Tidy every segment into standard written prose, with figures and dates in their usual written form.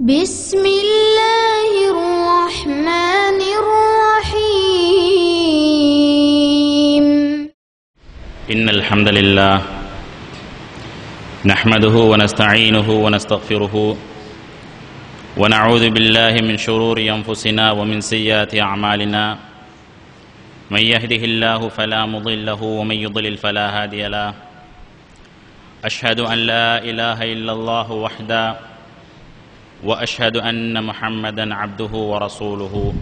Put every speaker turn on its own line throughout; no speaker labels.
بسم الله الرحمن الرحيم
إن الحمد لله نحمده ونستعينه ونستغفره ونعوذ بالله من شرور أنفسنا ومن سيئات أعمالنا من يهده الله فلا مضل له ومن يضلل فلا هادي له أشهد أن لا إله إلا الله وحده وأشهد أن محمدا عبده ورسوله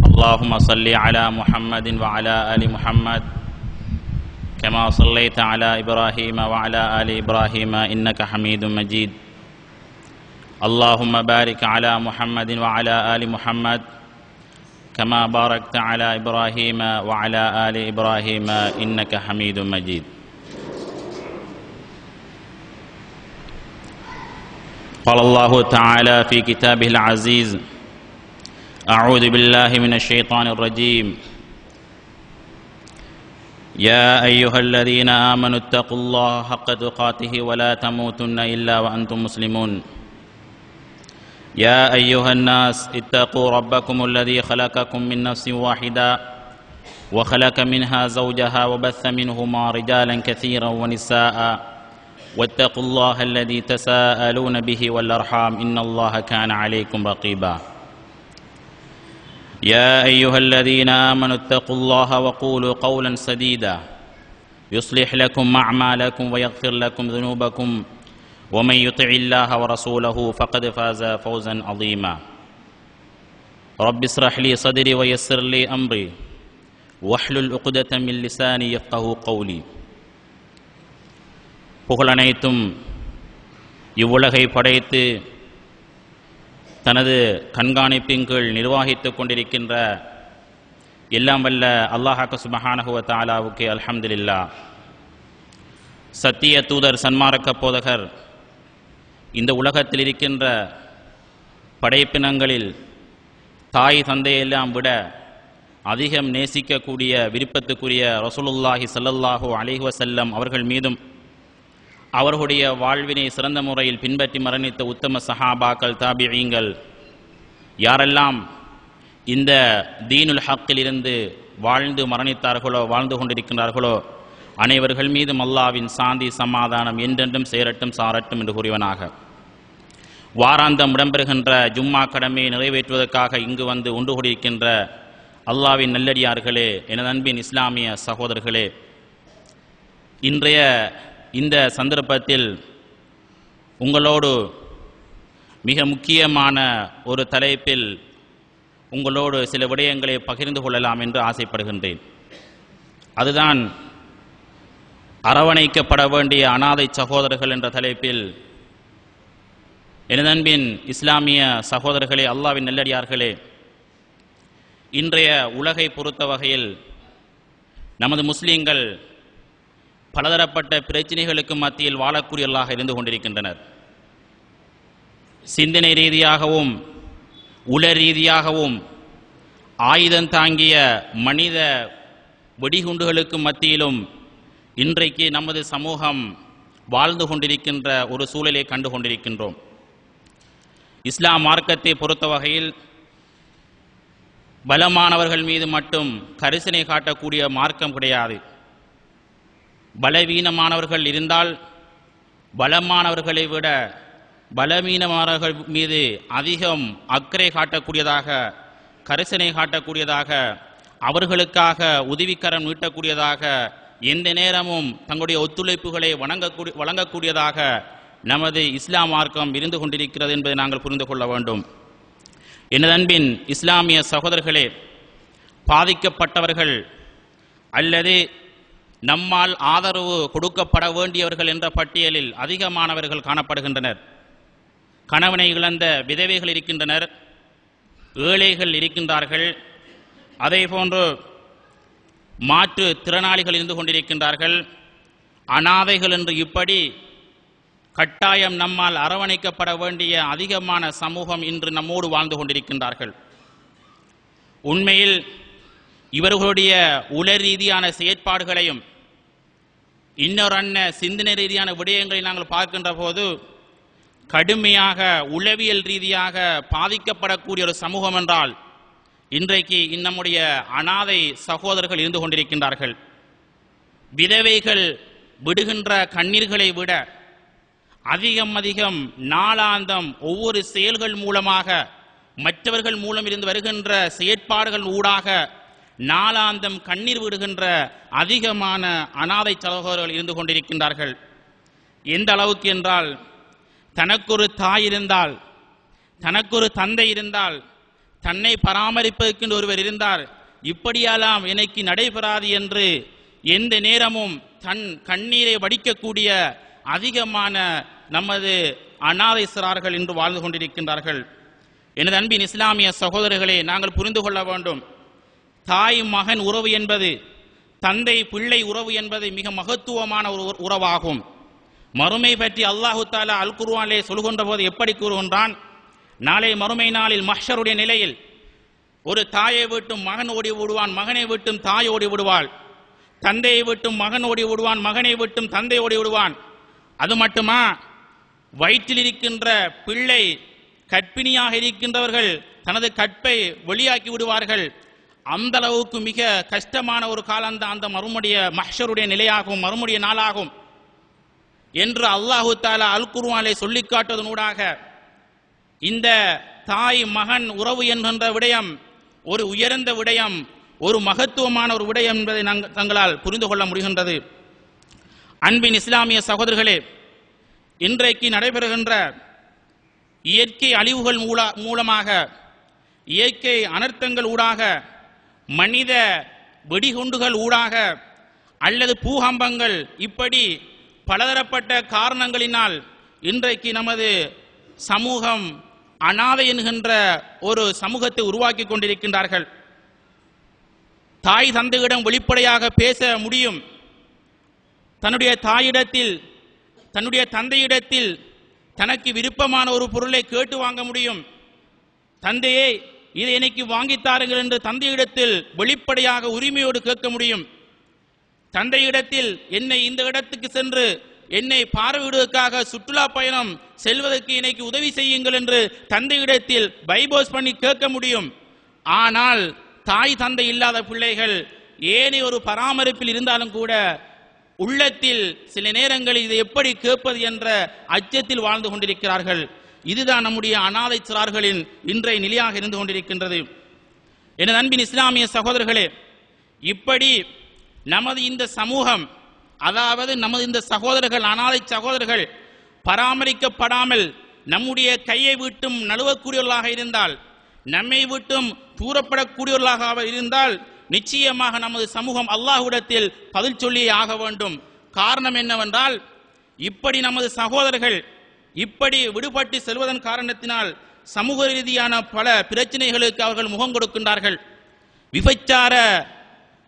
اللهم صل على محمد وعلى آل محمد كما صليت على إبراهيم وعلى آل إبراهيم إنك حميد مجيد اللهم بارك على محمد وعلى آل محمد كما باركت على إبراهيم وعلى آل إبراهيم إنك حميد مجيد قال الله تعالى في كتابه العزيز أعوذ بالله من الشيطان الرجيم يا أيها الذين آمنوا اتقوا الله حق تقاته ولا تموتن إلا وأنتم مسلمون يا أيها الناس اتقوا ربكم الذي خلقكم من نفس واحدة وخلق منها زوجها وبث منهما رجالا كثيرا ونساء واتقوا الله الذي تساءلون به والأرحام إن الله كان عليكم رقيبا يا أيها الذين آمنوا اتقوا الله وقولوا قولا سديدا يصلح لكم أعمالكم ويغفر لكم ذنوبكم ومن يطع الله ورسوله فقد فاز فوزا عظيما رب اشرح لي صدري ويسر لي أمري واحلل عقدة من لساني يفقهوا قولي புகழனைத்தும் இவ்வுலகை படைத்து தனது கண்காணிப்பின் கீழ் நிர்வாகித்துக் கொண்டிருக்கின்ற எல்லாம் வல்ல அல்லாஹ் சுப்ஹானஹு வ தஆலாவுக்கு அல்ஹம்துலில்லாஹ். சத்திய தூதர் சன்மார்க்க போதகர் இந்த உலகத்தில் இருக்கின்ற படைப்பினங்களில் தாய் தந்தையெல்லாம் விட அதிகம் நேசிக்கக்கூடிய விருப்பத்துக்குரிய ரசூலுல்லாஹி ஸல்லல்லாஹு அலைஹி வஸல்லம் அவர்கள் மீதும் அவர்களுடைய வாழ்வினை சிறந்த முறையில் பின்பற்றி மரணித்த உத்தம சஹாபாக்கள் தாபிஈங்கள் யாரெல்லாம் இந்த தீனுல் ஹக்கில் இருந்து வாழ்ந்து மரணித்தார்களோ வாழ்ந்து கொண்டிருக்கின்றார்களோ அனைவர்கள் மீதும் அல்லாஹ்வின் சாந்தி சமாதானம் என்றென்றும் சேரட்டும் சாரட்டும் என்று கூறியவனாக வாராந்தம் இடம்பெறுகின்ற ஜும்மா கடமையை நிறைவேற்றுவதற்காக இங்கு வந்து ஒன்று கூடியிருக்கின்ற அல்லாஹ்வின் நல்லடியார்களே, எனது அன்பின் இஸ்லாமிய சகோதரர்களே, இன்றைய இந்த சந்தர்ப்பத்தில் உங்களோடு மிக முக்கியமான ஒரு தலைப்பில் உங்களோடு சில விடயங்களை பகிர்ந்து கொள்ளலாம் என்று ஆசைப்படுகின்றேன். அதுதான் அரவணைக்கப்பட வேண்டிய அனாதை சகோதரர்கள் என்ற தலைப்பில் எனது அன்பின் இஸ்லாமிய சகோதரர்களே, அல்லாஹ்வின் நல்லடியார்களே, இன்றைய உலகை பொறுத்த வகையில் நமது முஸ்லீம்கள் பலதரப்பட்ட பிரச்சனைகளுக்கு மத்தியில் வாழக்கூடியவர்களாக இருந்து கொண்டிருக்கின்றனர். சிந்தனை ரீதியாகவும் உள ரீதியாகவும் ஆயுதம் தாங்கிய மனித வெடிகுண்டுகளுக்கு மத்தியிலும் இன்றைக்கு நமது சமூகம் வாழ்ந்து கொண்டிருக்கின்ற ஒரு சூழலை கண்டு கொண்டிருக்கின்றோம். இஸ்லாம் மார்க்கத்தை பொறுத்த வகையில் பலமானவர்கள் மீது மட்டும் கரிசனை காட்டக்கூடிய மார்க்கம் கிடையாது. பலவீனமானவர்கள் இருந்தால் பலமானவர்களை விட பலவீனமானவர்கள் மீது அதிகம் அக்கறை காட்டக்கூடியதாக, கரிசனை காட்டக்கூடியதாக, அவர்களுக்காக உதவிக்கரம் நீட்டக்கூடியதாக, எந்த நேரமும் தங்களுடைய ஒத்துழைப்புகளை வழங்கக்கூடியதாக நமது இஸ்லாம் மார்க்கம் இருந்து கொண்டிருக்கிறது என்பதை நாங்கள் புரிந்து கொள்ள வேண்டும். எனது அன்பின் இஸ்லாமிய சகோதரர்களே, பாதிக்கப்பட்டவர்கள் அல்லது நம்மால் ஆதரவு கொடுக்கப்பட வேண்டியவர்கள் என்ற பட்டியலில் அதிகமானவர்கள் காணப்படுகின்றனர். கணவனை இழந்த விதவைகள் இருக்கின்றனர், ஏழைகள் இருக்கின்றார்கள், அதே போன்று மாற்று திறனாளிகள் இருந்து கொண்டிருக்கின்றார்கள், அனாதைகள் என்று இப்படி கட்டாயம் நம்மால் அரவணைக்கப்பட வேண்டிய அதிகமான சமூகம் இன்று நம்மோடு வாழ்ந்து கொண்டிருக்கின்றார்கள். உண்மையில் இவர்களுடைய உள ரீதியான செயற்பாடுகளையும் இன்னொரு சிந்தனை ரீதியான விடயங்களை நாங்கள் பார்க்கின்ற போது கடுமையாக உளவியல் ரீதியாக பாதிக்கப்படக்கூடிய ஒரு சமூகம் என்றால் இன்றைக்கு நம்முடைய அனாதை சகோதரர்கள் இருந்து கொண்டிருக்கின்றார்கள். விதவைகள் விடுகின்ற கண்ணீர்களை விட அதிகம் நாளாந்தம் ஒவ்வொரு செயல்கள் மூலமாக மற்றவர்கள் மூலம் இருந்து வருகின்ற செயற்பாடுகள் ஊடாக நாளாந்தம் கண்ணீர் விடுகின்ற அதிகமான அனாதை சகோதரர்கள் இருந்து கொண்டிருக்கின்றார்கள். எந்த அளவுக்கு என்றால், தனக்கொரு தாய் இருந்தால், தனக்கொரு தந்தை இருந்தால், தன்னை பராமரிப்பதற்கு ஒருவர் இருந்தால், இப்படியெல்லாம் எனக்கு நடைபெறாது என்று எந்த நேரமும் தன் கண்ணீரை வடிக்கக்கூடிய அதிகமான நமது அனாதை சிறார்கள் இன்று வாழ்ந்து கொண்டிருக்கின்றார்கள். எனது அன்பின் இஸ்லாமிய சகோதரர்களே, நாங்கள் புரிந்து கொள்ள வேண்டும், தாய் மகன் உறவு என்பது, தந்தை பிள்ளை உறவு என்பது மிக மகத்துவமான ஒரு உறவாகும். மறுமை பற்றி அல்லாஹு தஆலா அல் குர்ஆனிலே சொல்கின்ற போது எப்படி கூறுகின்றான்? நாளை மறுமை நாளில் மஹ்ஷருடைய நிலையில் ஒரு தாயை விட்டும் மகன் ஓடி விடுவான், மகனை விட்டும் தாய் ஓடி விடுவாள், தந்தையை விட்டும் மகன் ஓடி விடுவான், மகனை விட்டும் தந்தை ஓடி விடுவான். அது மட்டுமா, வயிற்றில் இருக்கின்ற பிள்ளை, கற்பிணியாக இருக்கின்றவர்கள் தனது கற்பை வெளியாக்கி விடுவார்கள். அந்த அளவுக்கு மிக கஷ்டமான ஒரு காலம் அந்த மறுமுடைய மஹ்ஷருடைய நிலையாகும், மறுமுடைய நாளாகும் என்று அல்லாஹு தஆலா அல் குர்ஆனிலே சொல்லிக் காட்டுவதனூடாக இந்த தாய் மகன் உறவு என்கின்ற விடயம் ஒரு உயர்ந்த விடயம், ஒரு மகத்துவமான ஒரு விடயம் என்பதை தங்களால் புரிந்து கொள்ள முடிகின்றது. அன்பின் இஸ்லாமிய சகோதரர்களே, இன்றைக்கு நடைபெறுகின்ற இயற்கை அழிவுகள் மூலமாக, இயற்கை அனர்த்தங்கள் ஊடாக, மனித வெடிகுண்டுகள் ஊடாக அல்லது பூகம்பங்கள், இப்படி பலதரப்பட்ட காரணங்களினால் இன்றைக்கு நமது சமூகம் அனாதை என்கின்ற ஒரு சமூகத்தை உருவாக்கி கொண்டிருக்கின்றார்கள். தாய் தந்தையிடம் வெளிப்படையாக பேச முடியும், தன்னுடைய தாயிடத்தில், தன்னுடைய தந்தையிடத்தில் தனக்கு விருப்பமான ஒரு பொருளை கேட்டு வாங்க முடியும். தந்தையே, இதை எனக்கு வாங்கித்தாருங்கள் என்று தந்தையிடத்தில் வெளிப்படையாக உரிமையோடு கேட்க முடியும். தந்தையிடத்தில் என்னை இந்த இடத்துக்கு சென்று என்னை பார்வையிடுவதற்காக சுற்றுலா பயணம் செல்வதற்கு எனக்கு உதவி செய்யுங்கள் என்று தந்தையிடத்தில் பைபோஸ் பண்ணி கேட்க முடியும். ஆனால் தாய் தந்தை இல்லாத பிள்ளைகள் ஏனைய ஒரு பராமரிப்பில் இருந்தாலும் கூட உள்ளத்தில் சில நேரங்களில் இதை எப்படி கேட்பது என்ற அச்சத்தில் வாழ்ந்து கொண்டிருக்கிறார்கள். இதுதான் நம்முடைய அனாதை சிறார்களின் இன்றைய நிலையாக இருந்து கொண்டிருக்கின்றது. எனது அன்பின் இஸ்லாமிய சகோதரர்களே, இப்படி நமது இந்த சமூகம், அதாவது நமது இந்த சகோதரர்கள், அனாதை சகோதரர்கள் பராமரிக்கப்படாமல் நம்முடைய கையை விட்டும் நழுவக்கூடியவர்களாக இருந்தால், நம்மை விட்டும் தூரப்படக்கூடியவர்களாக இருந்தால், நிச்சயமாக நமது சமூகம் அல்லாஹ்விடத்தில் பதில் சொல்லியே ஆக வேண்டும். காரணம் என்னவென்றால், இப்படி நமது சகோதரர்கள் இப்படி விடுபட்டு செல்வதன் காரணத்தினால் சமூக ரீதியான பல பிரச்சனைகளுக்கு அவர்கள் முகம் கொடுக்கின்றார்கள். விபச்சார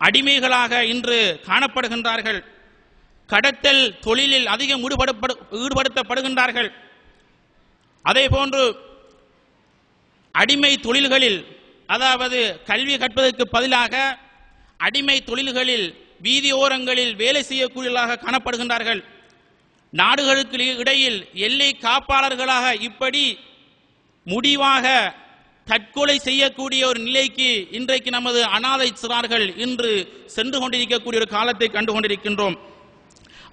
அடிமைகளாக இன்று காணப்படுகின்றார்கள். கடத்தல் தொழிலில் அதிகம் ஈடுபடுத்தப்படுகின்றார்கள். அதே போன்று அடிமை தொழில்களில், அதாவது கல்வி கற்பதற்கு பதிலாக அடிமை தொழில்களில் வீதியோரங்களில் வேலை செய்யக்கூடியவர்களாக காணப்படுகின்றார்கள். நாடுகளுக்கு இடையில் எல்லை காப்பாளர்களாக இப்படி முடிவாக தற்கொலை செய்யக்கூடிய ஒரு நிலைக்கு இன்றைக்கு நமது அனாதை சிறார்கள் இன்று சென்று கொண்டிருக்கக்கூடிய ஒரு காலத்தை கண்டு கொண்டிருக்கின்றோம்.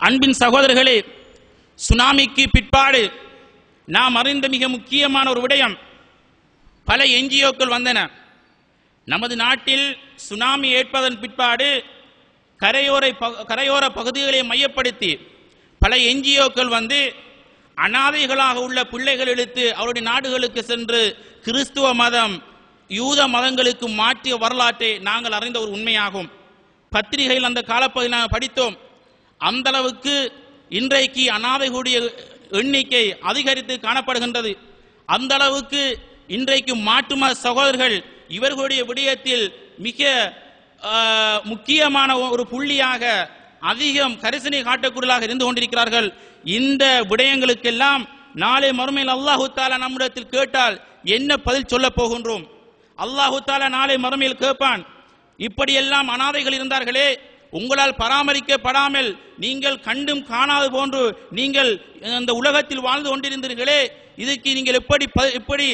அன்பின் சகோதரர்களே, சுனாமிக்கு பிற்பாடு நாம் அறிந்த மிக முக்கியமான ஒரு விடயம், பல என்ஜிஓக்கள் வந்தன. நமது நாட்டில் சுனாமி ஏற்பதன் பிற்பாடு கரையோர பகுதிகளை மையப்படுத்தி பல என்ஜிஓக்கள் வந்து அனாதைகளாக உள்ள பிள்ளைகள் எடுத்து அவருடைய நாடுகளுக்கு சென்று கிறிஸ்துவ மதம், யூத மதங்களுக்கு மாற்றிய வரலாற்றை நாங்கள் அறிந்த ஒரு உண்மையாகும். பத்திரிகையில் அந்த காலப்பகுதியில் நாங்கள் படித்தோம். அந்த அளவுக்கு இன்றைக்கு அனாதைகளுடைய எண்ணிக்கை அதிகரித்து காணப்படுகின்றது. அந்த அளவுக்கு இன்றைக்கு மாற்றுமத சகோதரர்கள் இவர்களுடைய விடயத்தில் மிக முக்கியமான ஒரு புள்ளியாக அதிகம் கரிசனை காட்டக்கூடியதாக இருந்து கொண்டிருக்கிறார்கள். இந்த விடயங்களுக்கெல்லாம் நாளை மறுமையில் அல்லாஹு தஆலா நம்மிடத்தில் கேட்டால் என்ன பதில் சொல்ல போகின்றோம்? அல்லாஹு தஆலா நாளை மறுமையில் கேட்பான், இப்படியெல்லாம் அனாதைகள் இருந்தார்களே, உங்களால் பராமரிக்கப்படாமல் நீங்கள் கண்டும் காணாது போன்று நீங்கள் அந்த உலகத்தில் வாழ்ந்து கொண்டிருந்தீர்களே, இதுக்கு நீங்கள் எப்படி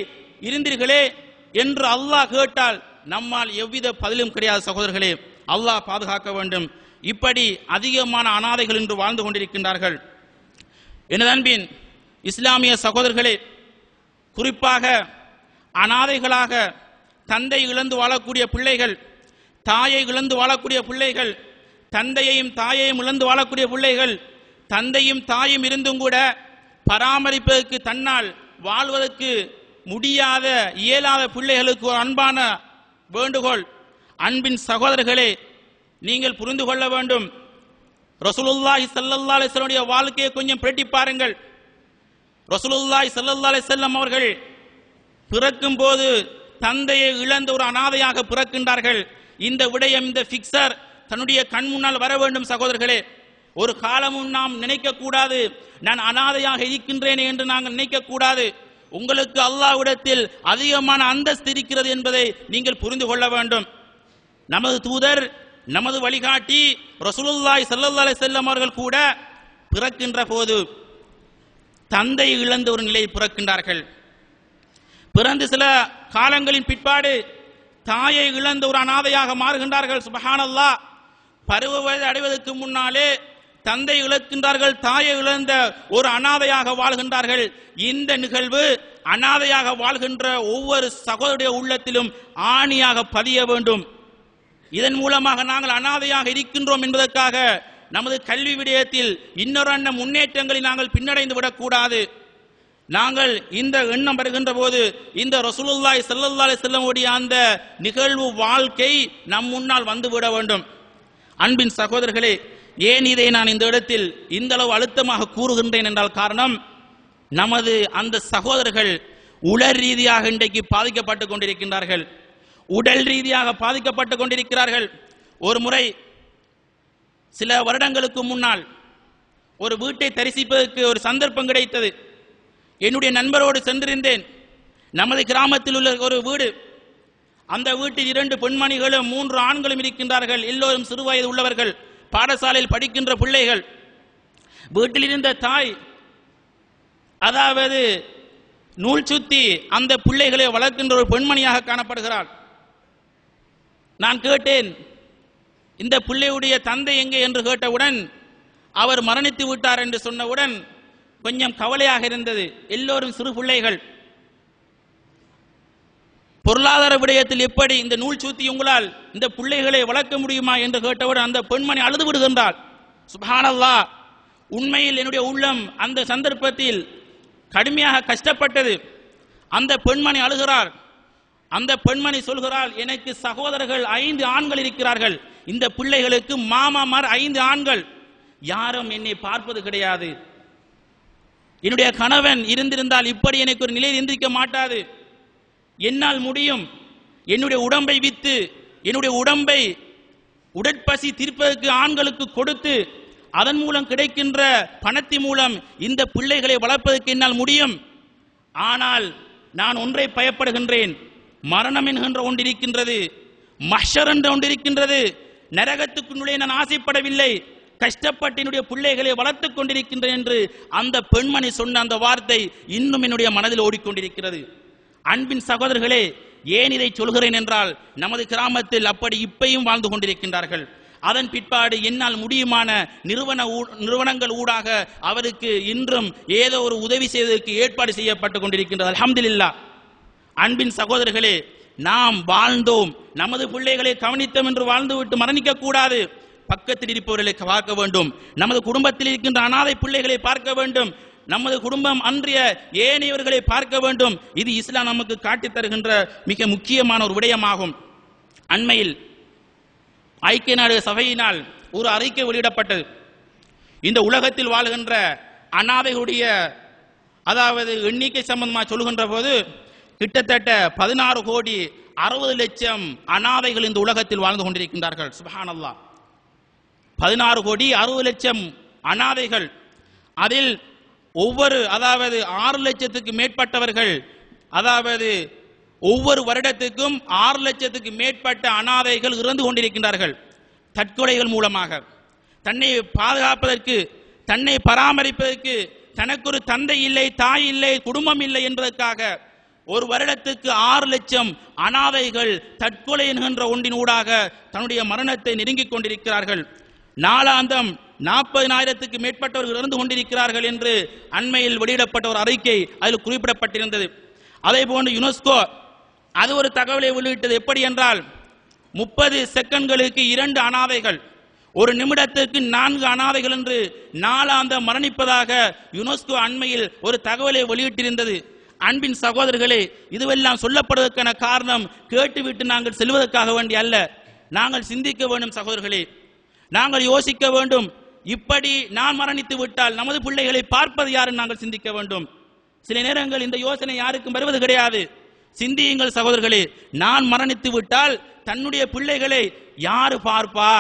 இருந்தீர்களே என்று அல்லாஹ் கேட்டால் நம்மால் எவ்வித பதிலும் கிடையாது சகோதரர்களே. அல்லாஹ் பாதுகாக்க வேண்டும். இப்படி அதிகமான அனாதைகள் இன்று வாழ்ந்து கொண்டிருக்கின்றார்கள். எனது அன்பின் இஸ்லாமிய சகோதரர்களே, குறிப்பாக அனாதைகளாக தந்தை இழந்து வாழக்கூடிய பிள்ளைகள், தாயை இழந்து வாழக்கூடிய பிள்ளைகள், தந்தையையும் தாயையும் இழந்து வாழக்கூடிய பிள்ளைகள், தந்தையும் தாயும் இருந்தும் கூட பராமரிப்பதற்கு தன்னால் வாழ்வதற்கு முடியாத இயலாத பிள்ளைகளுக்கு ஒரு அன்பான வேண்டுகோள். அன்பின் சகோதரர்களே, நீங்கள் புரிந்து கொள்ள வேண்டும். ரசூலுல்லாஹி ஸல்லல்லாஹு அலைஹி வஸல்லம் வாழ்க்கையை கொஞ்சம் பிரட்டி பாருங்கள். ரசூலுல்லாஹி ஸல்லல்லாஹு அலைஹி வஸல்லம் அவர்கள் பிறக்கும் போது தந்தையை இழந்த ஒரு அனாதையாக பிறக்கின்றார்கள். இந்த விடயம், இந்த பிக்சர் தன்னுடைய கண் முன்னால் வர வேண்டும் சகோதரர்களே. ஒரு காலமும் நாம் நினைக்க கூடாது நான் அனாதையாக இருக்கின்றேன் என்று நாங்கள் நினைக்க கூடாது. உங்களுக்கு அல்லாஹ்விடத்தில் அதிகமான அந்தஸ்து இருக்கிறது என்பதை நீங்கள் புரிந்து கொள்ள வேண்டும். நமது தூதர், நமது வழிகாட்டி ரசூலுல்லாஹி ஸல்லல்லாஹு அலைஹி வஸல்லம் அவர்கள் கூட பிறக்கின்ற போது தந்தை இழந்த ஒரு நிலையில் பிறக்கின்றார்கள். பிறந்து சில காலங்களின் பிற்பாடு தாயை இழந்த ஒரு அனாதையாக மாறுகின்றார்கள். சுப்ஹானல்லாஹ். பருவ வயது அடைவதற்கு முன்னாலே தந்தை இழக்கின்றார்கள், தாயை இழந்த ஒரு அனாதையாக வாழ்கின்றார்கள். இந்த நிகழ்வு அனாதையாக வாழ்கின்ற ஒவ்வொரு சகோதரருடைய உள்ளத்திலும் ஆணியாக பதிய வேண்டும். இதன் மூலமாக நாங்கள் அனாதையாக இருக்கின்றோம் என்பதற்காக நமது கல்வி விடயத்தில் இன்னொரு முன்னேற்றங்களை நாங்கள் பின்னடைந்து விடக்கூடாது. நாங்கள் இந்த எண்ணம் வருகின்ற போது இந்த ரசூலுல்லாஹி ஸல்லல்லாஹு அலைஹி வஸல்லம் உடைய அந்த நிகழ்வு வாழ்க்கை நம் முன்னால் வந்துவிட வேண்டும். அன்பின் சகோதரர்களே, ஏன் இதை நான் இந்த இடத்தில் இந்த அளவு அழுத்தமாக கூறுகின்றேன் என்றால் காரணம், நமது அந்த சகோதரர்கள் உடல் ரீதியாக இன்றைக்கு பாதிக்கப்பட்டுக் கொண்டிருக்கின்றார்கள். உடல் ரீதியாக பாதிக்கப்பட்டுக் கொண்டிருக்கிறார்கள். ஒரு முறை சில வருடங்களுக்கு முன்னால் ஒரு வீட்டை தரிசிப்பதற்கு ஒரு சந்தர்ப்பம் கிடைத்தது. என்னுடைய நண்பரோடு சென்றிருந்தேன். நமது கிராமத்தில் உள்ள ஒரு வீடு. அந்த வீட்டில் 2 பெண்மணிகளும் 3 ஆண்களும் இருக்கின்றார்கள். எல்லோரும் சிறுவயது உள்ளவர்கள், பாடசாலையில் படிக்கின்ற பிள்ளைகள். வீட்டில் இருந்த தாய் அதாவது நூல் சுத்தி அந்த பிள்ளைகளை வளர்க்கின்ற ஒரு பெண்மணியாக காணப்படுகிறாள். நான் கேட்டேன், இந்த பிள்ளையுடைய தந்தை எங்கே என்று கேட்டவுடன் அவர் மரணித்து விட்டார் என்று சொன்னவுடன் கொஞ்சம் கவலையாக இருந்தது. எல்லோரும் சிறு பிள்ளைகள். பொருளாதார விடயத்தில் எப்படி இந்த நூல் சூத்தி உங்களால் இந்த பிள்ளைகளை வளர்க்க முடியுமா என்று கேட்டவுடன் அந்த பெண்மணி அழுது விடுகின்றாள். சுப்ஹானல்லாஹ். உண்மையில் என்னுடைய உள்ளம் அந்த சந்தர்ப்பத்தில் கடுமையாக கஷ்டப்பட்டது. அந்த பெண்மணி அழுகிறார். அந்த பெண்மணி சொல்கிறாள், எனக்கு சகோதரர்கள் 5 ஆண்கள் இருக்கிறார்கள். இந்த பிள்ளைகளுக்கு மாமாமார் 5 ஆண்கள். யாரும் என்னை பார்ப்பது கிடையாது. என்னுடைய கணவன் இருந்திருந்தால் இப்படி எனக்கு ஒரு நிலையில் எந்திரிக்க மாட்டாது. என்னால் முடியும். என்னுடைய உடம்பை வித்து, என்னுடைய உடம்பை உடற்பசி தீர்ப்பதற்கு ஆண்களுக்கு கொடுத்து அதன் மூலம் கிடைக்கின்ற பணத்தின் மூலம் இந்த பிள்ளைகளை வளர்ப்பதற்கு என்னால் முடியும். ஆனால் நான் ஒன்றை பயப்படுகின்றேன். மரணம் என்கின்ற ஒன்று இருக்கின்றது, மஹ்ஷர் என்ற ஒன்று இருக்கின்றது. நரகத்துக்குள்ளே நான் ஆசைப்படவில்லை, கஷ்டப்பட்டு என்னுடைய பிள்ளைகளை வளர்த்துக் கொண்டிருக்கின்றேன் என்று அந்த பெண்மணி சொன்ன அந்த வார்த்தை இன்னும் என்னுடைய மனதில் ஓடிக்கொண்டிருக்கிறது. அன்பின் சகோதரர்களே, ஏன் இதை சொல்கிறேன் என்றால், நமது கிராமத்தில் அப்படி இப்பையும் வாழ்ந்து கொண்டிருக்கின்றார்கள். அதன் பிற்பாடு என்னால் முடியுமான நிறுவனங்கள் ஊடாக அவருக்கு இன்றும் ஏதோ ஒரு உதவி செய்வதற்கு ஏற்பாடு செய்யப்பட்டு கொண்டிருக்கின்றது. அல்ஹம்துலில்லாஹ். அன்பின் சகோதரர்களே, நாம் வாழ்ந்தோம், நமது பிள்ளைகளை கவனித்தோம் என்று வாழ்ந்துவிட்டு மரணிக்க கூடாது. பக்கத்தில் இருப்பவர்களை பார்க்க வேண்டும். நமது குடும்பத்தில் இருக்கின்ற அனாதை பிள்ளைகளை பார்க்க வேண்டும். நமது குடும்பம் அன்றைய ஏனையவர்களை பார்க்க வேண்டும். இது இஸ்லாம் நமக்கு காட்டித் தருகின்ற மிக முக்கியமான ஒரு விடயமாகும். அண்மையில் ஐக்கிய நாடு சபையினால் ஒரு அறிக்கை வெளியிடப்பட்டது. இந்த உலகத்தில் வாழ்கின்ற அனாதைகளுடைய அதாவது எண்ணிக்கை சம்பந்தமாக சொல்கின்ற போது கிட்டத்தட்ட 16,60,00,000 அனாதைகள் இந்த உலகத்தில் வாழ்ந்து கொண்டிருக்கின்றார்கள். சுப்ஹானல்லாஹ். 16,60,00,000 அனாதைகள். அதில் ஒவ்வொரு அதாவது 6 லட்சத்துக்கு மேற்பட்டவர்கள், அதாவது ஒவ்வொரு வருடத்துக்கும் 6 லட்சத்துக்கு மேற்பட்ட அனாதைகள் இறந்து கொண்டிருக்கின்றார்கள். தற்கொலைகள் மூலமாக தன்னை பாதுகாப்பதற்கு, தன்னை பராமரிப்பதற்கு, தனக்கு ஒரு தந்தை இல்லை, தாய் இல்லை, குடும்பம் இல்லை என்பதற்காக ஒரு வருடத்துக்கு 6 லட்சம் அனாதைகள் தற்கொலை என்கின்ற ஒன்றினூடாக தன்னுடைய மரணத்தை நெருங்கிக் கொண்டிருக்கிறார்கள். நாளாந்தம் 40,000க்கு மேற்பட்டவர்கள் இறந்து கொண்டிருக்கிறார்கள் என்று அண்மையில் வெளியிடப்பட்ட ஒரு அறிக்கை அதில் குறிப்பிடப்பட்டிருந்தது. அதே போன்று யுனெஸ்கோ அது ஒரு தகவலை வெளியிட்டது. எப்படி என்றால் 30 செகண்ட்களுக்கு 2 அனாதைகள், ஒரு நிமிடத்திற்கு 4 அனாதைகள் என்று நாளாந்தம் மரணிப்பதாக யுனெஸ்கோ அண்மையில் ஒரு தகவலை வெளியிட்டிருந்தது. அன்பின் சகோதரர்களே, இதுவெல்லாம் சொல்லப்படுவதற்கான காரணம் கேட்டுவிட்டு நாங்கள் செல்வதற்காக வேண்டி அல்ல. நாங்கள் சிந்திக்க வேண்டும் சகோதரர்களே, நாங்கள் யோசிக்க வேண்டும். இப்படி நான் மரணித்து விட்டால் நமது பிள்ளைகளை பார்ப்பது யாருன்னு நாங்கள் சிந்திக்க வேண்டும். சில நேரங்கள் இந்த யோசனை யாருக்கும் வருவது கிடையாது. சிந்தியுங்கள் சகோதரர்களே, நான் மரணித்து விட்டால் தன்னுடைய பிள்ளைகளை யாரு பார்ப்பா?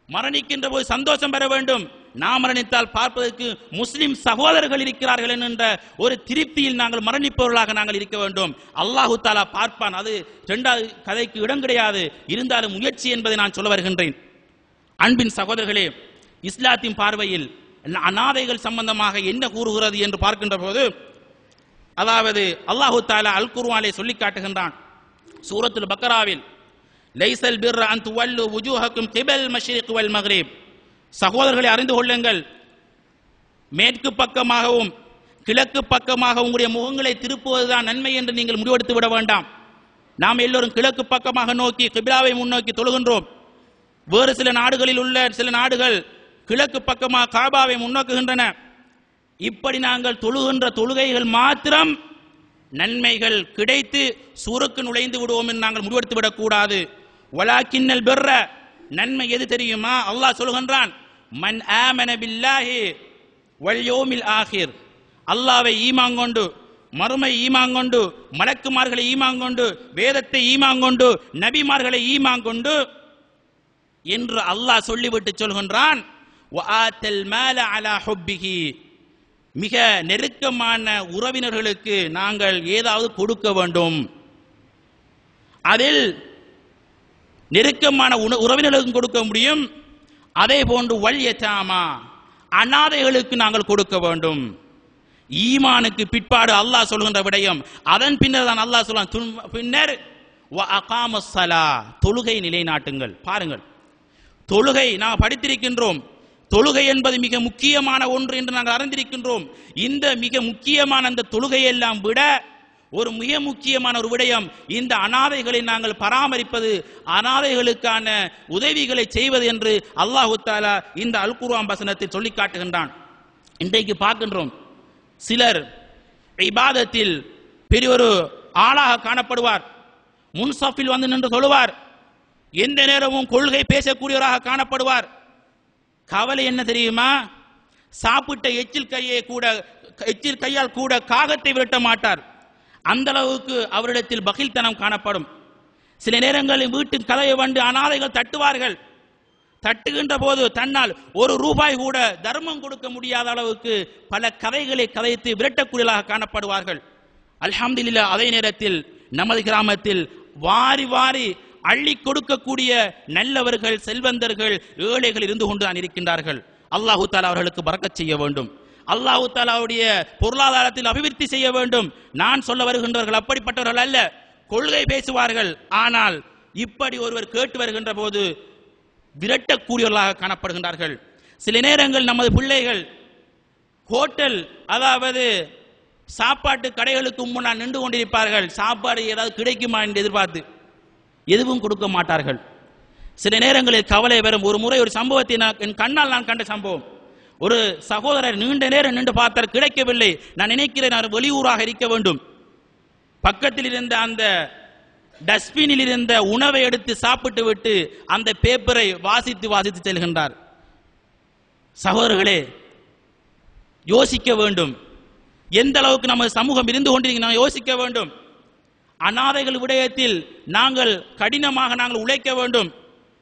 மரணிக்கின்ற போது சந்தோஷம் பெற வேண்டும். நாம் மரணித்தால் பார்ப்பதற்கு முஸ்லிம் சகோதரர்கள் இருக்கிறார்கள் என்ற ஒரு திருப்தியில் நாங்கள் மரணிப்பவர்களாக நாங்கள் இருக்க வேண்டும். அல்லாஹு தாலா பார்ப்பான். அது 2வது கதைக்கு இடம் கிடையாது. இருந்தாலும் முயற்சி என்பதை நான் சொல்ல வருகின்றேன். அன்பின் சகோதரர்களே, இஸ்லாத்தின் பார்வையில் அனாதைகள் சம்பந்தமாக என்ன கூறுகிறது என்று பார்க்கின்ற போது, அதாவது அல்லாஹு தாலா அல் குர்ஆனிலே சொல்லி காட்டுகின்றான். சூரத்துல் பக்கராவில் லைஸல் பிர்ர அன் துவல்லு வுஜூஹக்கும் கிபல் மஷ்ரிக் வல் மக்ரிப், சகோதரர்களை அறிந்து கொள்ளுங்கள், மேற்கு பக்கமாகவும் கிழக்கு பக்கமாக உங்களுடைய முகங்களை திருப்புவதுதான் நன்மை என்று நீங்கள் முடிவெடுத்து விட வேண்டாம். நாம் எல்லோரும் கிழக்கு பக்கமாக நோக்கி கிபிலாவை முன்னோக்கி தொழுகின்றோம். வேறு சில நாடுகளில் உள்ள சில நாடுகள் கிழக்கு பக்கமாக காபாவை முன்னோக்குகின்றன. இப்படி நாங்கள் தொழுகின்ற தொழுகைகள் மாத்திரம் நன்மைகள் கிடைத்து சூருக்கு நுழைந்து விடுவோம் என்று நாங்கள் முடிவெடுத்து விடக்கூடாது. வலாக்கின்னல் பிர்ர, நன்மை எது தெரியுமா? அல்லாஹ் சொல்கின்றான், மன் ஆமன பில்லாஹி வல் யௌமில் ஆகிர், அல்லாஹ்வை ஈமான் கொண்டு, மறுமை ஈமான் கொண்டு, மலக்குமார்களை ஈமான் கொண்டு, வேதத்தை ஈமான் கொண்டு, நபிமார்களை ஈமான் கொண்டு என்று அல்லாஹ் சொல்லிவிட்டு சொல்கின்றான், வஆத்தல் மால அலா ஹுப்பிஹி, மிக நெருக்கமான உறவினர்களுக்கு நாங்கள் ஏதாவது கொடுக்க வேண்டும். அதில் நெருக்கமான உறவினர்களுக்கும் கொடுக்க முடியும். அதே போன்று வல் யதாமா, அனாதைகளுக்கு நாங்கள் கொடுக்க வேண்டும். ஈமானுக்கு பிற்பாடு அல்லாஹ் சொல்கின்ற விடயம். அதன் பின்னர் தான் அல்லாஹ் சொல்றான், பின்னர் வ அகாமஸ் ஸலா, தொழுகை நிலைநாட்டுங்கள். பாருங்கள், தொழுகை நாம் படித்திருக்கின்றோம். தொழுகை என்பது மிக முக்கியமான ஒன்று என்று நாங்கள் அறிந்திருக்கின்றோம். இந்த மிக முக்கியமான அந்த தொழுகையெல்லாம் விட ஒரு மிக முக்கியமான ஒரு விடயம் இந்த அனாதைகளை நாங்கள் பராமரிப்பது, அனாதைகளுக்கான உதவிகளை செய்வது என்று அல்லாஹு தஆலா இந்த அல் குர்ஆன் வசனத்தில் சொல்லி காட்டுகின்றான். இன்றைக்கு பார்க்கின்றோம், சிலர் இபாதத்தில் பெரிய ஒரு ஆளாக காணப்படுவார். முன்சஃபில் வந்து நின்று சொல்லுவார். எந்த நேரமும் கொள்கை பேசக்கூடியவராக காணப்படுவார். கவலை என்ன தெரியுமா? சாப்பிட்ட எச்சில் கையால் கூட காகத்தை விரட்ட மாட்டார். அந்த அளவுக்கு அவரிடத்தில் பகில்தனம் காணப்படும். சில நேரங்களில் வீட்டின் கதவை வந்து அனாதைகள் தட்டுவார்கள். தட்டுகின்ற போது தன்னால் ₹1 கூட தர்மம் கொடுக்க முடியாத அளவுக்கு பல கதைகளை கதைத்து விரட்டக்கூடியவர்களாக காணப்படுவார்கள். அல்ஹம்துலில்லாஹ், அதே நேரத்தில் நமது கிராமத்தில் வாரி வாரி அள்ளி கொடுக்கக்கூடிய நல்லவர்கள், செல்வந்தர்கள், ஏழைகள் இருந்து கொண்டுதான் இருக்கின்றார்கள். அல்லாஹு தஆலா அவர்களுக்கு பரக்கத் செய்ய வேண்டும். அல்லாஹு தஆலாவுடைய பொருளாதாரத்தில் அபிவிருத்தி செய்ய வேண்டும். நான் சொல்ல வருகின்றவர்கள் அப்படிப்பட்டவர்கள் அல்ல. கொள்கை பேசுவார்கள், ஆனால் இப்படி ஒருவர் கேட்டு வருகின்ற போது விரட்டக்கூடியவர்களாக காணப்படுகின்றார்கள். சில நேரங்கள் நமது பிள்ளைகள் ஹோட்டல், அதாவது சாப்பாட்டு கடைகளுக்கு முன்னால் நின்று கொண்டிருப்பார்கள். சாப்பாடு ஏதாவது கிடைக்குமா என்று எதிர்பார்த்து எதுவும் கொடுக்க மாட்டார்கள். சில நேரங்களில் கவலை வரும். ஒரு முறை ஒரு சம்பவத்தை என் கண்ணால் நான் கண்ட சம்பவம். ஒரு சகோதரர் நீண்ட நேரம் நின்று பார்த்தார், கிடைக்கவில்லை. நான் நினைக்கிறேன் நான் வெளியூராக இருக்க வேண்டும். பக்கத்தில் இருந்த அந்த டஸ்ட்பினில் இருந்த உணவை எடுத்து சாப்பிட்டு விட்டு அந்த பேப்பரை வாசித்து வாசித்து செல்கின்றார். சகோதரர்களே, யோசிக்க வேண்டும். எந்த அளவுக்கு நம்ம சமூகம் இருந்து கொண்டிருக்க யோசிக்க வேண்டும். அனாதைகள் விடயத்தில் நாங்கள் கடினமாக நாங்கள் உழைக்க வேண்டும்.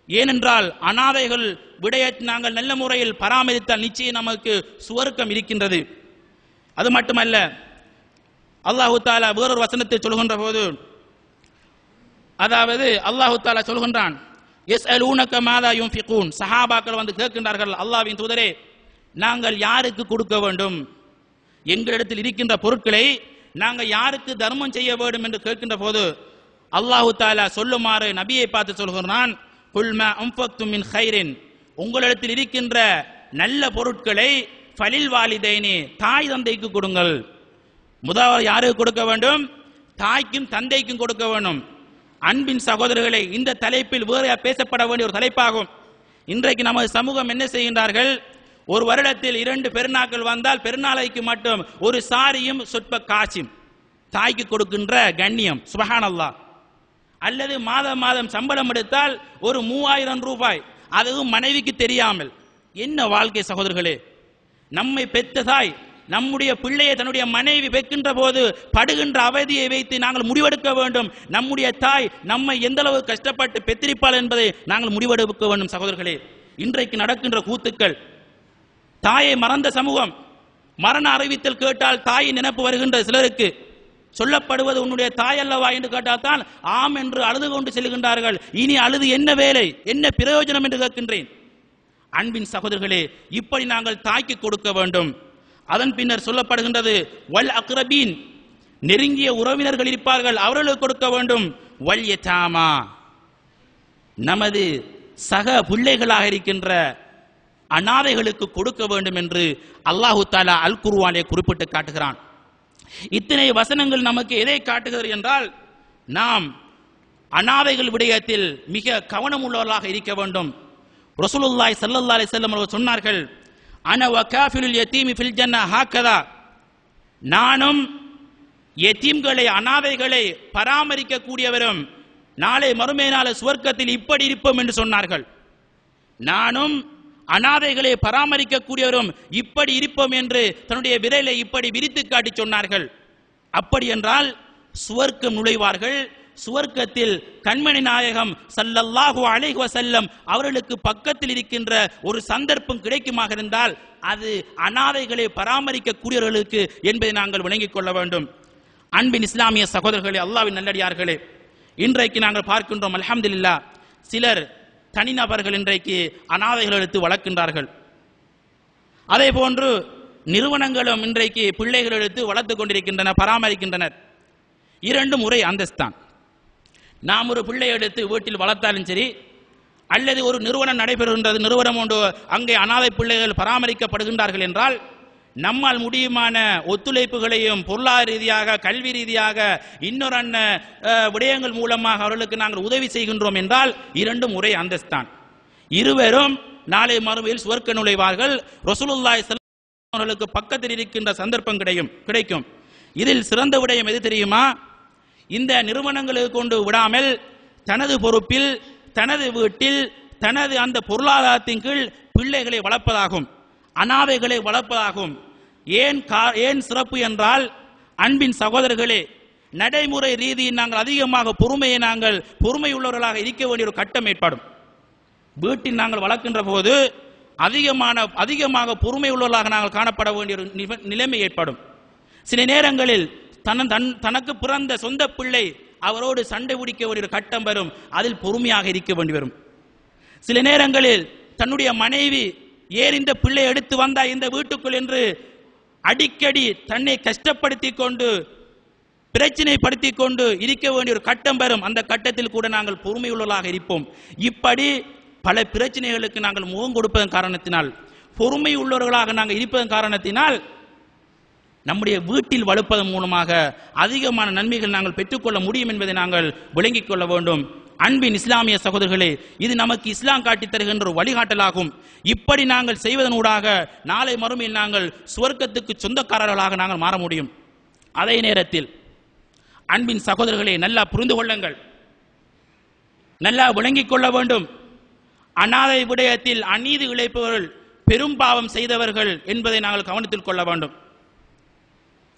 ஏனென்றால் அனாதைகள் விடயத்தை நாங்கள் நல்ல முறையில் பராமரித்தால் நிச்சயம் நமக்கு சுவர்க்கம் இருக்கின்றது. அது மட்டுமல்ல, அல்லாஹு தஆலா வேறொரு வசனத்தை சொல்கின்ற போது, அதாவது அல்லாஹு தஆலா சொல்கின்றான், யஸ்அலூனக மாதா யுன்ஃபிகூன், சஹாபாக்கள் வந்து கேட்கின்றார்கள், அல்லாஹ்வின் தூதரே, நாங்கள் யாருக்கு கொடுக்க வேண்டும்? எங்களிடத்தில் இருக்கின்ற பொருட்களை நாங்கள் யாருக்கு தர்மம் செய்ய வேண்டும் என்று கேட்கின்ற போது அல்லாஹு தஆலா சொல்லுமாறு நபியை பார்த்து சொல்கிறான், குல் மா அன்ஃபக்தும் மின் கைரின், உங்களிடத்தில் இருக்கின்ற நல்ல பொருட்களை ஃபலில் வாலிதைனி, தாய் தந்தைக்கு கொடுங்கள். முதலாவது யாருக்கு கொடுக்க வேண்டும்? தாய்க்கும் தந்தைக்கும் கொடுக்க வேண்டும். அன்பின் சகோதரர்களை, இந்த தலைப்பில் வேறு பேசப்பட வேண்டிய ஒரு தலைப்பாகும். இன்றைக்கு நமது சமூகம் என்ன செய்கின்றார்கள்? ஒரு வருடத்தில் 2 பெருநாட்கள் வந்தால் பெருநாளைக்கு மட்டும் ஒரு சாரியும் சொற்ப காசும் தாய்க்கு கொடுக்கின்ற கண்ணியம், சுப்ஹானல்லாஹ். அல்லது மாதம் மாதம் சம்பளம் எடுத்தால் ஒரு 3000 ரூபாய், அதுவும் மனைவிக்கு தெரியாமல். என்ன வாழ்க்கை சகோதரர்களே! நம்மை பெற்ற தாய் நம்முடைய பிள்ளையை தன்னுடைய மனைவி பெற்கின்ற போது படுகின்ற அவதியை வைத்து நாங்கள் முடிவெடுக்க வேண்டும். நம்முடைய தாய் நம்மை எந்த அளவு கஷ்டப்பட்டு பெற்றிருப்பாள் என்பதை நாங்கள் முடிவெடுக்க வேண்டும் சகோதரர்களே. இன்றைக்கு நடக்கின்ற கூத்துக்கள், தாயை மறந்த சமூகம். மரண அறிவித்தல் கேட்டால் தாயின் நினைப்பு வருகின்ற சிலருக்கு சொல்லப்படுவது உன்னுடைய தாய் அல்லவா என்று கேட்டால் தான் ஆம் என்று அழுது கொண்டு செல்கின்றார்கள். இனி அழுது என்ன வேலை, என்ன பிரயோஜனம் என்று கேட்கின்றேன். அன்பின் சகோதரர்களே, இப்படி நாங்கள் தாய்க்கு கொடுக்க வேண்டும். அதன் பின்னர் சொல்லப்படுகின்றது வல் அக்ரபீன், நெருங்கிய உறவினர்கள் இருப்பார்கள், அவர்களுக்கு கொடுக்க வேண்டும். வல் யதாமா, நமது சக பிள்ளைகளாக இருக்கின்ற அனாதைகளுக்கு கொடுக்க வேண்டும் என்று அல்லாஹு தஆலா அல் குர்ஆனிலே குறிப்பிட்டு காட்டுகிறான். இத்தனை வசனங்கள் நமக்கு எதை காட்டுகிறது என்றால், நாம் அனாதைகள் விடயத்தில் மிக கவனம் உள்ளவர்களாக இருக்க வேண்டும். ரசூலுல்லாஹி ஸல்லல்லாஹு அலைஹி வஸல்லம் அவர்கள் சொன்னார்கள், அன வகாஃபிலுல் யதீமி ஃபில் ஜன்னah ஹாகதா, நானும் யதீம்களை அனாதைகளை பராமரிக்க கூடியவரும் நாளை மறுமை நாள் சுவர்க்கத்தில் இப்படி இருப்போம் என்று சொன்னார்கள். நானும் அனாதைகளை பராமரிக்க கூடியவரும் இப்படி இருப்போம் என்று தன்னுடைய விரலை இப்படி விரித்து காட்டி சொன்னார்கள். அப்படி என்றால் சுவர்க்கம் நுழைவார்கள். சுவர்க்கத்தில் கண்மணி நாயகம் ஸல்லல்லாஹு அலைஹி வஸல்லம் அவர்களுக்கு பக்கத்தில் இருக்கின்ற ஒரு சந்தர்ப்பம் கிடைக்குமாக இருந்தால் அது அனாதைகளை பராமரிக்க கூடியவர்களுக்கு என்பதை நாங்கள் விளங்கிக் கொள்ள வேண்டும். அன்பின் இஸ்லாமிய சகோதரர்களே, அல்லாஹ்வின் நல்லடியார்களே, இன்றைக்கு நாங்கள் பார்க்கின்றோம் அல்ஹம்துலில்லாஹ், சிலர் தனிநபர்கள் இன்றைக்கு அனாதைகள் எடுத்து வளர்க்கின்றார்கள். அதே போன்று நிறுவனங்களும் இன்றைக்கு பிள்ளைகள் எடுத்து வளர்த்துக் கொண்டிருக்கின்றன, பராமரிக்கின்றனர். 2 முறை அந்தஸ்தான். நாம் ஒரு பிள்ளை எடுத்து வீட்டில் வளர்த்தாலும் சரி, அல்லது ஒரு நிறுவனம் நடைபெறுகின்றது, நிறுவனம் ஒன்று அங்கே அனாதை பிள்ளைகள் பராமரிக்கப்படுகின்றார்கள் என்றால் நம்மால் முடியுமான ஒத்துழைப்புகளையும் பொருளாதார ரீதியாக, கல்வி ரீதியாக, இன்னொரு விடயங்கள் மூலமாக அவர்களுக்கு நாங்கள் உதவி செய்கின்றோம் என்றால் 2 முறை அந்தஸ்தான். இருவரும் நாளை மறுமையில் சுவர்க்க நுழைவார்கள். ரசூலுல்லாஹி ஸல்லல்லாஹு அலைஹி வஸல்லம் அவர்களுக்கு பக்கத்தில் இருக்கின்ற சந்தர்ப்பம் கிடைக்கும். இதில் சிறந்த விடயம் எது தெரியுமா? இந்த நிறுவனங்களுக்கு கொண்டு விடாமல் தனது பொறுப்பில், தனது வீட்டில், தனது அந்த பொருளாதாரத்தின் கீழ் பிள்ளைகளை வளர்ப்பதாகும், அனாதைகளை வளர்ப்பதாகும். ஏன் சிறப்பு என்றால், அன்பின் சகோதரர்களே, நடைமுறை ரீதியில் நாங்கள் அதிகமாக பொறுமை உள்ளவர்களாக இருக்க வேண்டிய ஒரு கட்டம் ஏற்படும். வீட்டில் நாங்கள் வளர்க்கின்ற போது அதிகமாக பொறுமை உள்ளவர்களாக நாங்கள் காணப்பட வேண்டிய ஒரு நிலைமை ஏற்படும். சில நேரங்களில் தனக்கு பிறந்த சொந்த பிள்ளை அவரோடு சண்டை பிடிக்க வேண்டிய ஒரு கட்டம் வரும், அதில் பொறுமையாக இருக்க வேண்டி வரும். சில நேரங்களில் தன்னுடைய மனைவி இந்த பிள்ளை எடுத்து வந்தா இந்த வீட்டுக்குள் என்று அடிக்கடி தன்னை கஷ்டப்படுத்தி கொண்டு, பிரச்சனைப்படுத்தி கொண்டு இருக்க வேண்டிய ஒரு கட்டம் வரும். அந்த கட்டத்தில் கூட நாங்கள் பொறுமை உள்ளவர்களாக இருப்போம். இப்படி பல பிரச்சனைகளுக்கு நாங்கள் முகம் கொடுப்பதன் காரணத்தினால், பொறுமை உள்ளவர்களாக நாங்கள் இருப்பதன் காரணத்தினால் நம்முடைய வீட்டில் வளர்ப்பதன் மூலமாக அதிகமான நன்மைகள் நாங்கள் பெற்றுக்கொள்ள முடியும் என்பதை நாங்கள் விளங்கிக் கொள்ள வேண்டும். அன்பின் இஸ்லாமிய சகோதரர்களே, இது நமக்கு இஸ்லாம் காட்டித் தருகின்ற ஒரு வழிகாட்டலாகும். இப்படி நாங்கள் செய்வதனூடாக நாளை மறுமையில் நாங்கள் சுவர்க்கத்துக்கு சொந்தக்காரர்களாக நாங்கள் மாற முடியும். அதே நேரத்தில் அன்பின் சகோதரர்களே, நல்லா புரிந்து கொள்ளுங்கள், நல்லா விளங்கிக் கொள்ள வேண்டும். அனாதை விடயத்தில் அநீதி இழைப்பவர்கள் பெரும் பாவம் செய்தவர்கள் என்பதை நாங்கள் கவனத்தில் கொள்ள வேண்டும்.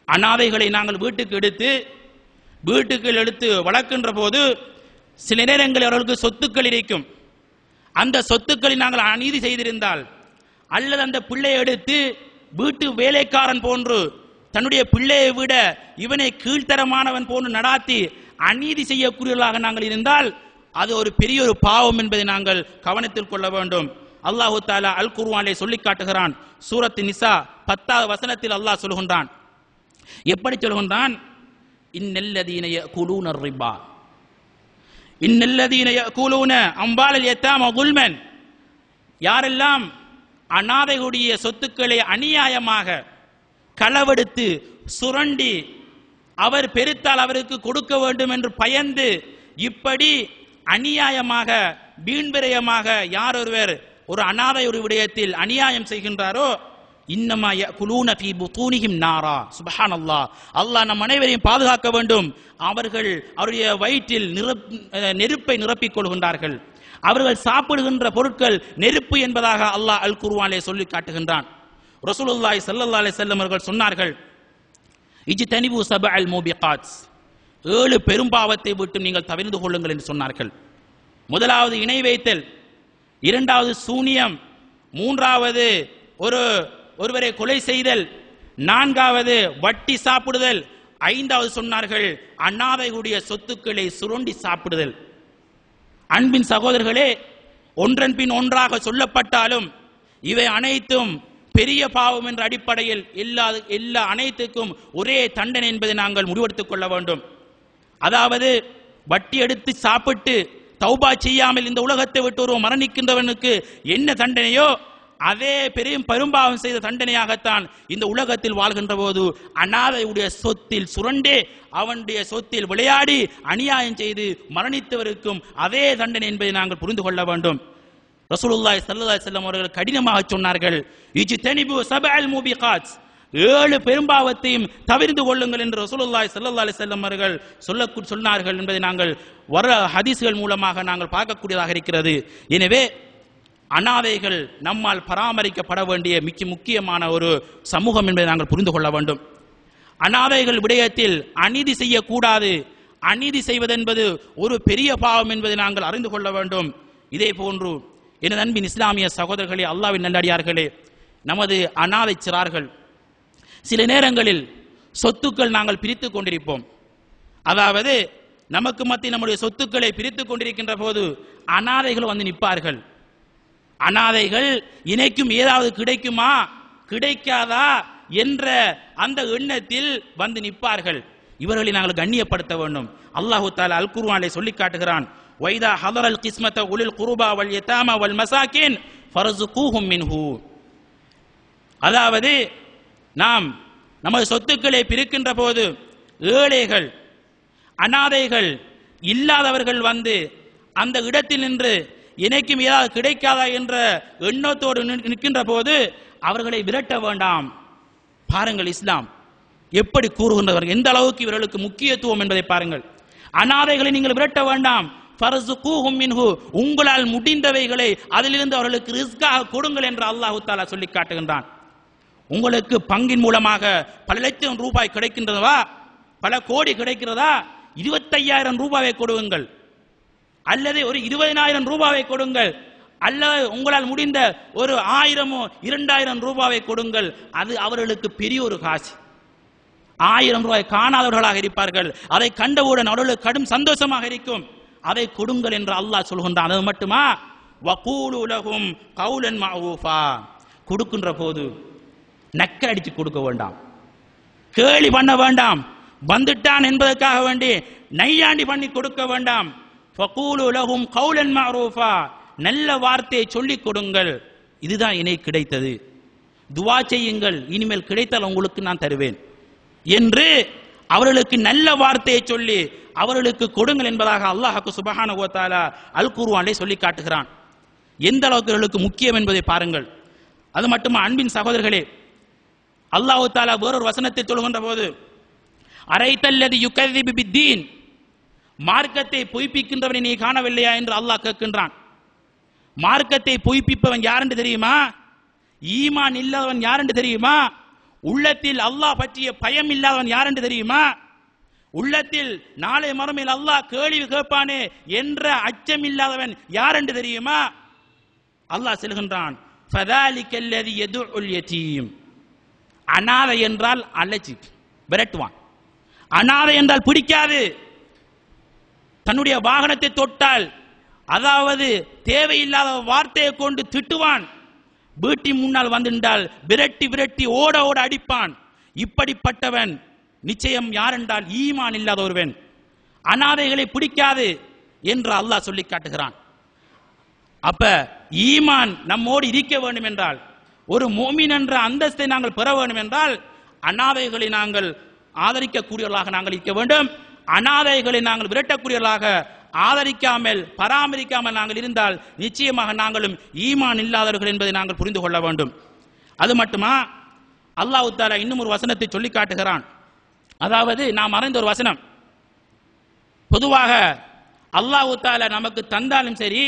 அனாதைகளை நாங்கள் வீட்டுக்கு எடுத்து வளர்க்கின்ற போது சில நேரங்களில் அவர்களுக்கு சொத்துக்கள் இருக்கும். அந்த சொத்துக்களை நாங்கள் அநீதி செய்திருந்தால், அல்லது அந்த பிள்ளையை எடுத்து வீட்டு வேலைக்காரன் போன்று தன்னுடைய பிள்ளையை விட இவனை கீழ்த்தரமானவன் போன்று நடாத்தி அநீதி செய்யக்கூடியவர்களாக நாங்கள் இருந்தால் அது ஒரு பெரிய ஒரு பாவம் என்பதை நாங்கள் கவனத்தில் கொள்ள வேண்டும். அல்லாஹு தஆலா அல் குர்ஆனிலே சொல்லி காட்டுகிறான். சூரத்து நிசா 10வது வசனத்தில் அல்லாஹ் சொல்கின்றான். எப்படி சொல்கின்றான்? இன்னல்லதீன யஅகுலூன ரிபா இன்னல்லதீன யஅகுலூன அம்வாலல் யதாமா குல்மன், யாரெல்லாம் அனாதைகளுடைய சொத்துக்களை அநியாயமாக களவெடுத்து சுரண்டி அவர் பெருத்தால் அவருக்கு கொடுக்க வேண்டும் என்று பயந்து இப்படி அநியாயமாக வீண்விரயமாக யார் ஒருவர் ஒரு அனாதை ஒரு விடயத்தில் அநியாயம் செய்கின்றாரோ, இன்னமா யகுலூன ஃபீ புதூனிஹிம் நாரா. சுப்ஹானல்லாஹ், அல்லாஹ் நம் அனைவரையும் பாதுகாக்க வேண்டும். அவர்கள் அவருடைய வயிற்றில் நெருப்பை நிரப்பிக் கொள்கின்றார்கள். அவர்கள் சாப்பிடுகின்ற பொருட்கள் நெருப்பு என்பதாக அல்லாஹ் அல் குர்ஆனிலே சொல்லி காட்டுகின்றான். ரசூலுல்லாஹி ஸல்லல்லாஹு அலைஹி வஸல்லம் அவர்கள் சொன்னார்கள், இஜ்தனிபு சபஅல் மூபிகாத், 7 பெரும்பாவத்தை விட்டு நீங்கள் தவிர்த்து கொள்ளுங்கள் என்று சொன்னார்கள். முதலாவது இணை வைத்தல், இரண்டாவது சூனியம், மூன்றாவது ஒருவரை கொலை செய்தல், நான்காவது வட்டி சாப்பிடுதல், ஐந்தாவது சொன்னார்கள் அனாதைகளுடைய சொத்துக்களை சுரண்டி சாப்பிடுதல். அன்பின் சகோதரர்களே, ஒன்றன் பின் ஒன்றாக சொல்லப்பட்டாலும் இவை அனைத்தும் பெரிய பாவம் என்ற அடிப்படையில் எல்லா அனைத்துக்கும் ஒரே தண்டனை என்பதை நாங்கள் முடிவெடுத்துக் கொள்ள வேண்டும். அதாவது வட்டி எடுத்து சாப்பிட்டு தௌபா செய்யாமல் இந்த உலகத்தை விட்டு ஒரு மரணிக்கின்றவனுக்கு என்ன தண்டனையோ அதே பெரும்பாவம் செய்த தண்டனையாகத்தான் இந்த உலகத்தில் வாழ்கின்ற போது அனாதையுடைய சொத்தில் சுரண்டே அவனுடைய சொத்தில் விளையாடி அநியாயம் செய்து மரணித்தவருக்கும் அதே தண்டனை என்பதை நாங்கள் புரிந்து கொள்ள வேண்டும். ரசூலுல்லாஹி ஸல்லல்லாஹு அலைஹி வஸல்லம் அவர்கள் கடினமாக சொன்னார்கள், இஜ்தனிபு சபஅல் மூபிகாத், 7 பெரும்பாவத்தையும் தவிர்த்து கொள்ளுங்கள் என்று ரசூலுல்லாஹி ஸல்லல்லாஹு அலைஹி வஸல்லம் அவர்கள் சொன்னார்கள் என்பதை நாங்கள் வர ஹதீஸ்கள் மூலமாக நாங்கள் பார்க்கக்கூடியதாக இருக்கிறது. எனவே அனாதைகள் நம்மால் பராமரிக்கப்பட வேண்டிய மிக முக்கியமான ஒரு சமூகம் என்பதை நாங்கள் புரிந்து கொள்ள வேண்டும். அனாதைகள் விடயத்தில் அநீதி செய்யக்கூடாது. அநீதி செய்வதென்பது ஒரு பெரிய பாவம் என்பதை நாங்கள் அறிந்து கொள்ள வேண்டும். இதே போன்று எனது அன்பின் இஸ்லாமிய சகோதரர்களே, அல்லாஹ்வின் நல்லடியார்களே, நமது அனாதை சிறார்கள் சில நேரங்களில் சொத்துக்கள் நாங்கள் பிரித்து கொண்டிருப்போம். அதாவது நமக்கு மத்திய நம்முடைய சொத்துக்களை பிரித்து கொண்டிருக்கின்ற போது அனாதைகள் வந்து நிற்பார்கள். அனாதைகள் இணைக்கும் ஏதாவது கிடைக்குமா கிடைக்காதா என்ற அந்த எண்ணத்தில் வந்து நிற்பார்கள். இவர்களை நாங்கள் கண்ணியப்படுத்த வேண்டும். அல்லாஹு தஆலா அல் குர்ஆனிலே சொல்லி காட்டுகிறான், வைதா ஹதரல் கிஸ்மத உலில் குர்பா வல் யதாமா வல் மசாகின் ஃபர்ஸுகூஹும் மின்ஹு. அதாவது நாம் நமது சொத்துக்களை பிரிக்கின்ற போது ஏழைகள் அனாதைகள் இல்லாதவர்கள் வந்து அந்த இடத்தில் நின்று எனக்கும் ஏதாவது கிடைக்காதா என்ற எண்ணத்தோடு நிற்கின்ற போது அவர்களை விரட்ட வேண்டாம். பாருங்கள், இஸ்லாம் எப்படி கூறுகின்றவர்கள், எந்த அளவுக்கு இவர்களுக்கு முக்கியத்துவம் என்பதை பாருங்கள். அனாதைகளை நீங்கள் விரட்ட வேண்டாம். ஃபர்ஸுகூஹும் மின்ஹு, உங்களால் முடிந்தவைகளை அதிலிருந்து அவர்களுக்கு ரிஸ்காக கொடுங்கள் என்று அல்லாஹ் தஆலா சொல்லி காட்டுகின்றான். உங்களுக்கு பங்கின் மூலமாக பல லட்சம் ரூபாய் கிடைக்கின்றதா, பல கோடி கிடைக்கிறதா, 25,000 ரூபாயை கொடுங்கள், அல்லது ஒரு 20,000 ரூபாயை கொடுங்கள், அல்லது உங்களால் முடிந்த ஒரு 1000 2,000 ரூபாயை கொடுங்கள். அது அவர்களுக்கு பெரிய ஒரு காசு. 1000 ரூபாய் காணாதவர்களாக இருப்பார்கள். அதை கண்டவுடன் அவர்களுக்கு கடும் சந்தோஷமாக இருக்கும். அதை கொடுங்கள் என்று அல்லாஹ் சொல்கின்றான். அது மட்டுமா, வகூலு லஹும் கௌலன் மஅரூஃபா, கொடுக்கின்ற போது நக்கல் அடித்து கொடுக்க வேண்டாம், கேலி பண்ண வேண்டாம், வந்துட்டான் என்பதற்காக வேண்டி நையாண்டி பண்ணி கொடுக்க வேண்டாம். ஃபகூலு லஹும் கௌலன் மஅரூஃபா, நல்ல வார்த்தையை சொல்லிக் கொடுங்கள். இதுதான் எனக்கு கிடைத்தது, துஆ செய்யுங்கள், இனிமேல் கிடைத்தால் உங்களுக்கு நான் தருவேன் என்று அவர்களுக்கு நல்ல வார்த்தையை சொல்லி அவர்களுக்கு கொடுங்கள் என்பதாக அல்லாஹ் சுப்ஹானஹு வ தஆலா அல் குர்ஆனிலே சொல்லி காட்டுகிறான். எந்த அளவுக்கு அவர்களுக்கு முக்கியம் என்பதை பாருங்கள். அது மட்டுமா அன்பின் சகோதரர்களே, அல்லாஹ் தஆலா வேறொரு வசனத்தை சொல்கின்ற போது, அரைத்தல்லதி யுகذிபு பித்தீன், மார்க்கத்தை பொய்ப்பிக்கின்றவனை நீ காணவில்லையா என்று அல்லாஹ் கேட்கின்றான். மார்க்கத்தை பொய்ப்பிப்பவன் யார் என்று தெரியுமா? ஈமான் இல்லாதவன் யார் என்று தெரியுமா? உள்ளத்தில் அல்லாஹ் பற்றிய பயம் இல்லாதவன் யார் என்று தெரியுமா? உள்ளத்தில் நாளை மறுமையில் அல்லாஹ் கேள்வி கேட்பானே என்ற அச்சம் இல்லாதவன் யார் என்று தெரியுமா? அல்லாஹ் சொல்கின்றான், ஃபதாலிகல்லதி யதுல் யதீம். அனாதை என்றால் அலச்சி விரட்டுவான், அனாதை என்றால் பிடிக்காது. தன்னுடைய வாகனத்தை தொட்டால் அதாவது தேவையில்லாத வார்த்தையை கொண்டு திட்டுவான், வீட்டி முன்னால் வந்துட்டால் விரட்டி விரட்டி ஓட ஓட அடிப்பான். இப்படிப்பட்டவன் நிச்சயம் யார் என்றால் ஈமான் இல்லாத ஒருவன். அனாதைகளை பிடிக்காது என்று அல்லாஹ் சொல்லி காட்டுகிறான். அப்ப ஈமான் நம்மோடு இருக்க வேண்டும் என்றால், ஒரு முஃமின் என்ற அந்தஸ்தை நாங்கள் பெற வேண்டும் என்றால், அனாதைகளை நாங்கள் ஆதரிக்கக்கூடியவர்களாக நாங்கள் இருக்க வேண்டும். அனாதைகளை நாங்கள் விரட்டக்கூடியவர்களாக ஆதரிக்காமல் பராமரிக்காமல் நாங்கள் இருந்தால் நிச்சயமாக நாங்களும் ஈமான் இல்லாதவர்கள் என்பதை நாங்கள் புரிந்து கொள்ள வேண்டும். அது மட்டுமா, அல்லாஹ் தஆலா இன்னும் ஒரு வசனத்தை சொல்லி காட்டுகிறான். அதாவது நாம் அறிந்த ஒரு வசனம், பொதுவாக அல்லாஹ் தஆலா நமக்கு தந்தாலும் சரி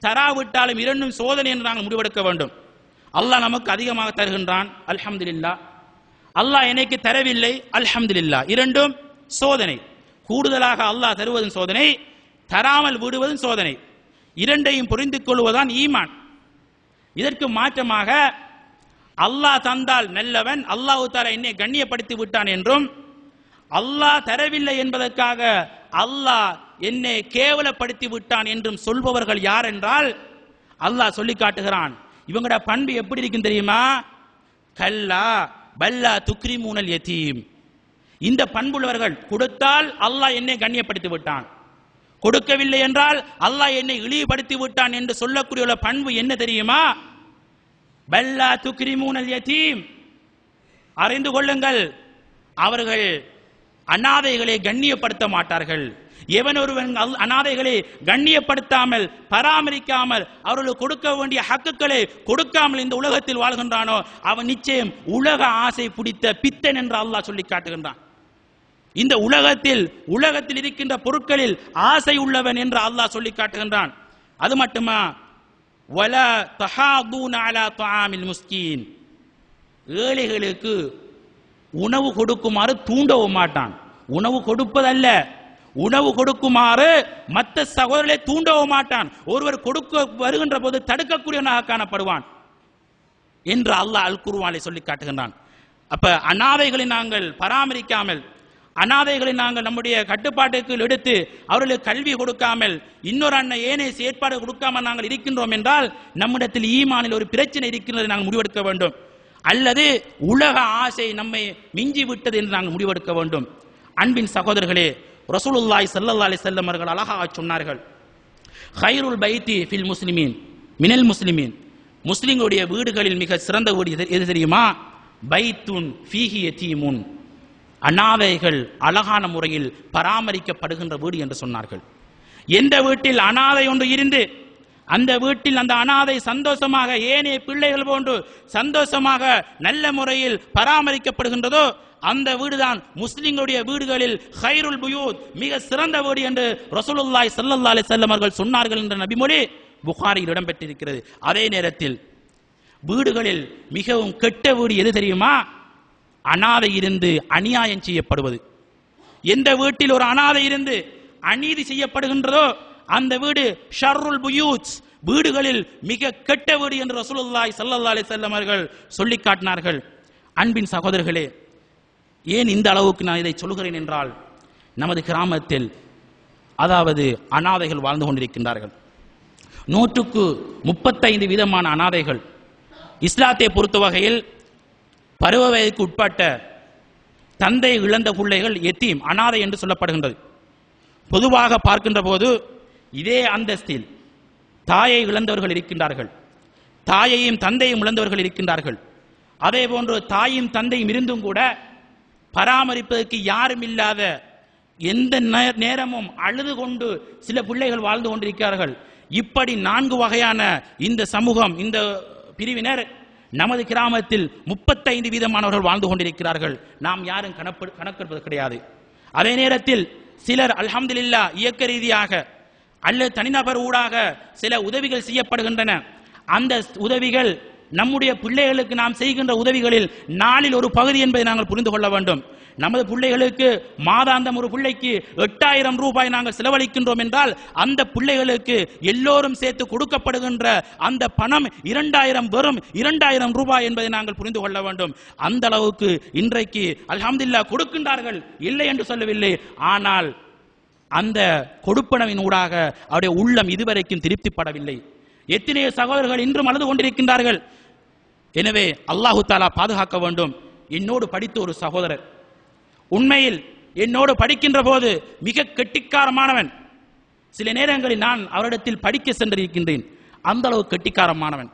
தராவிட்டாலும் இரண்டும் சோதனை என்று நாங்கள் முடிவெடுக்க வேண்டும். அல்லாஹ் நமக்கு அதிகமாக தருகின்றான், அல்ஹம்துலில்லாஹ். அல்லாஹ் எனக்கு தரவில்லை, அல்ஹம்துலில்லாஹ். இரண்டும் சோதனை. கூடுதலாக அல்லாஹ் தருவதும் சோதனை, தராமல் விடுவதும் சோதனை. இரண்டையும் புரிந்து கொள்வதுதான் ஈமான். இதற்கு மாற்றமாக அல்லாஹ் தந்தால் நல்லவன், அல்லாஹ் தஆலா என்னை கண்ணியப்படுத்தி விட்டான் என்றும், அல்லாஹ் தரவில்லை என்பதற்காக அல்லாஹ் என்னை கேவலப்படுத்தி விட்டான் என்றும் சொல்பவர்கள் யார் என்றால் அல்லாஹ் சொல்லி காட்டுகிறான். இவங்களோட பண்பு எப்படி இருக்கும் தெரியுமா? கல்லா பல்லா துக்ரிமூனல் யதீம். இந்த பண்புள்ளவர்கள் கொடுத்தால் அல்லாஹ் என்னை கண்ணியப்படுத்தி விட்டான், கொடுக்கவில்லை என்றால் அல்லாஹ் என்னை இழிவுபடுத்தி விட்டான் என்று சொல்லக்கூடிய பண்பு என்ன தெரியுமா? பல்லா துக்ரிமூனல் யதீம். அறிந்து கொள்ளுங்கள், அவர்கள் அனாதைகளை கண்ணியப்படுத்த மாட்டார்கள். எவன் ஒருவன் அனாதைகளை கண்ணியப்படுத்தாமல் பராமரிக்காமல் அவர்களுக்கு கொடுக்க வேண்டிய ஹக்குகளை கொடுக்காமல் இந்த உலகத்தில் வாழ்கின்றானோ அவன் நிச்சயம் உலக ஆசை பிடித்த பித்தன் என்று அல்லாஹ் சொல்லி காட்டுகின்றான். இந்த உலகத்தில் இருக்கின்ற பொருட்களில் ஆசை உள்ளவன் என்று அல்லாஹ் சொல்லி காட்டுகின்றான். அது மட்டுமா, வலா தஹாதுன அலா தஆமில் முஸ்கீன். ஏழைகளுக்கு உணவு கொடுக்குமாறு தூண்டவும் மாட்டான். உணவு கொடுப்பதல்ல, உணவு கொடுக்குமாறு மற்ற சகோதரர்களை தூண்டவும் மாட்டான். ஒருவர் கொடுக்க வருகின்ற போது தடுக்கக்கூடியவனாக காணப்படுவான் என்று அல்லாஹ் அல் குர்ஆனிலே சொல்லி காட்டுகின்றான். அப்ப அனாதைகளை நாங்கள் பராமரிக்காமல், அனாதைகளை நாங்கள் நம்முடைய கட்டுப்பாட்டுக்கு எடுத்து அவர்களுக்கு கல்வி கொடுக்காமல், இன்னொரு ஏனைய செயற்பாடு கொடுக்காமல் நாங்கள் இருக்கின்றோம் என்றால் நம்மிடத்தில் ஈமானில் ஒரு பிரச்சனை இருக்கின்றதை நாங்கள் முடிவெடுக்க வேண்டும். அல்லது உலக ஆசை நம்மை மிஞ்சி விட்டது என்று நாங்கள் முடிவெடுக்க வேண்டும். அன்பின் சகோதரர்களே, ரசூலுல்லாஹி ஸல்லல்லாஹு அலைஹி வஸல்லம் அவர்கள் அழகாக சொன்னார்கள், கைருல் பைத்தி ஃபில் முஸ்லிமீன் மினல் முஸ்லிமீன். முஸ்லிம்களுடைய வீடுகளில் மிக சிறந்த வீடு எது தெரியுமா? பைத்துன் ஃபீஹி யதீமுன். அனாதைகள் அழகான முறையில் பராமரிக்கப்படுகின்ற வீடு என்று சொன்னார்கள். எந்த வீட்டில் அனாதை ஒன்று இருந்து அந்த வீட்டில் அந்த அனாதை சந்தோஷமாக ஏனைய பிள்ளைகள் போன்று சந்தோஷமாக நல்ல முறையில் பராமரிக்கப்படுகின்றதோ அந்த வீடுதான் முஸ்லிம்களுடைய வீடுகளில் கைருல் புயூத், மிக சிறந்த வீடு என்று ரசூலுல்லாஹி ஸல்லல்லாஹு அலைஹி வஸல்லம் அவர்கள் சொன்னார்கள் என்ற நபிமொழி புகாரியில் இடம்பெற்றிருக்கிறது. அதே நேரத்தில் வீடுகளில் மிகவும் கெட்ட வீடு எது தெரியுமா? அனாதை இருந்து அநியாயம் செய்யப்படுவது. எந்த வீட்டில் ஒரு அனாதை இருந்து அநீதி செய்யப்படுகின்றதோ அந்த வீடு ஷர்ருல் புயூத், வீடுகளில் மிக கெட்ட வீடு என்று ரசூலுல்லாஹி ஸல்லல்லாஹு அலைஹி வஸல்லம் அவர்கள் சொல்லி காட்டினார்கள். அன்பின் சகோதரர்களே, ஏன் இந்த அளவுக்கு நான் இதை சொல்கிறேன் என்றால், நமது கிராமத்தில் அதாவது அனாதைகள் வாழ்ந்து கொண்டிருக்கின்றார்கள். 135 விதமான அனாதைகள். இஸ்லாத்தை பொறுத்த வகையில் பருவ வயதுக்கு உட்பட்ட தந்தை இழந்த பிள்ளைகள் எத்தீம், அனாதை என்று சொல்லப்படுகின்றது. பொதுவாக பார்க்கின்ற போது இதே அந்தஸ்தில் தாயை இழந்தவர்கள் இருக்கின்றார்கள், தாயையும் தந்தையும் இழந்தவர்கள் இருக்கின்றார்கள். அதே போன்று தாயும் தந்தையும் இருந்தும் கூட பராமரிப்பதற்கு யாரும் இல்லாத, எந்த நேரமும் அழுது கொண்டு சில பிள்ளைகள் வாழ்ந்து கொண்டிருக்கிறார்கள். இப்படி 4 வகையான இந்த சமூகம், இந்த பிரிவினர் நமது கிராமத்தில் 35 வீதமானவர்கள் வாழ்ந்து கொண்டிருக்கிறார்கள். நாம் யாரும் கணக்கெடுப்பது கிடையாது. அதே நேரத்தில் சிலர் அல்ஹம்துலில்லாஹ் இயக்க ரீதியாக அல்லது தனிநபர் ஊடாக சில உதவிகள் செய்யப்படுகின்றன. அந்த உதவிகள் நம்முடைய பிள்ளைகளுக்கு நாம் செய்கின்ற உதவிகளில் நாளில் ஒரு பகுதி என்பதை நாங்கள் புரிந்து கொள்ள வேண்டும். நமது பிள்ளைகளுக்கு மாதாந்தம் ஒரு பிள்ளைக்கு 8000 ரூபாய் நாங்கள் செலவழிக்கின்றோம் என்றால் அந்த பிள்ளைகளுக்கு எல்லோரும் சேர்த்து கொடுக்கப்படுகின்ற அந்த பணம் 2000, வெறும் 2000 ரூபாய் என்பதை நாங்கள் புரிந்து கொள்ள வேண்டும். அந்த அளவுக்கு இன்றைக்கு அல்ஹம்துலில்லாஹ் கொடுக்கின்றார்கள், இல்லை என்று சொல்லவில்லை. ஆனால்
அந்த கொடுப்பனவின் ஊடாக அவருடைய உள்ளம் இதுவரைக்கும் திருப்திப்படவில்லை. எத்தனையோ சகோதரர்கள் இன்றும் அழுது கொண்டிருக்கின்றார்கள். எனவே அல்லாஹு தாலா பாதுகாக்க வேண்டும். என்னோடு படித்த ஒரு சகோதரர், உண்மையில் என்னோடு படிக்கின்ற போது மிக கெட்டிக்காரமானவன். சில நேரங்களில் நான் அவரிடத்தில் படிக்க சென்றிருக்கின்றேன். அந்த அளவு கெட்டிக்காரமானவன்.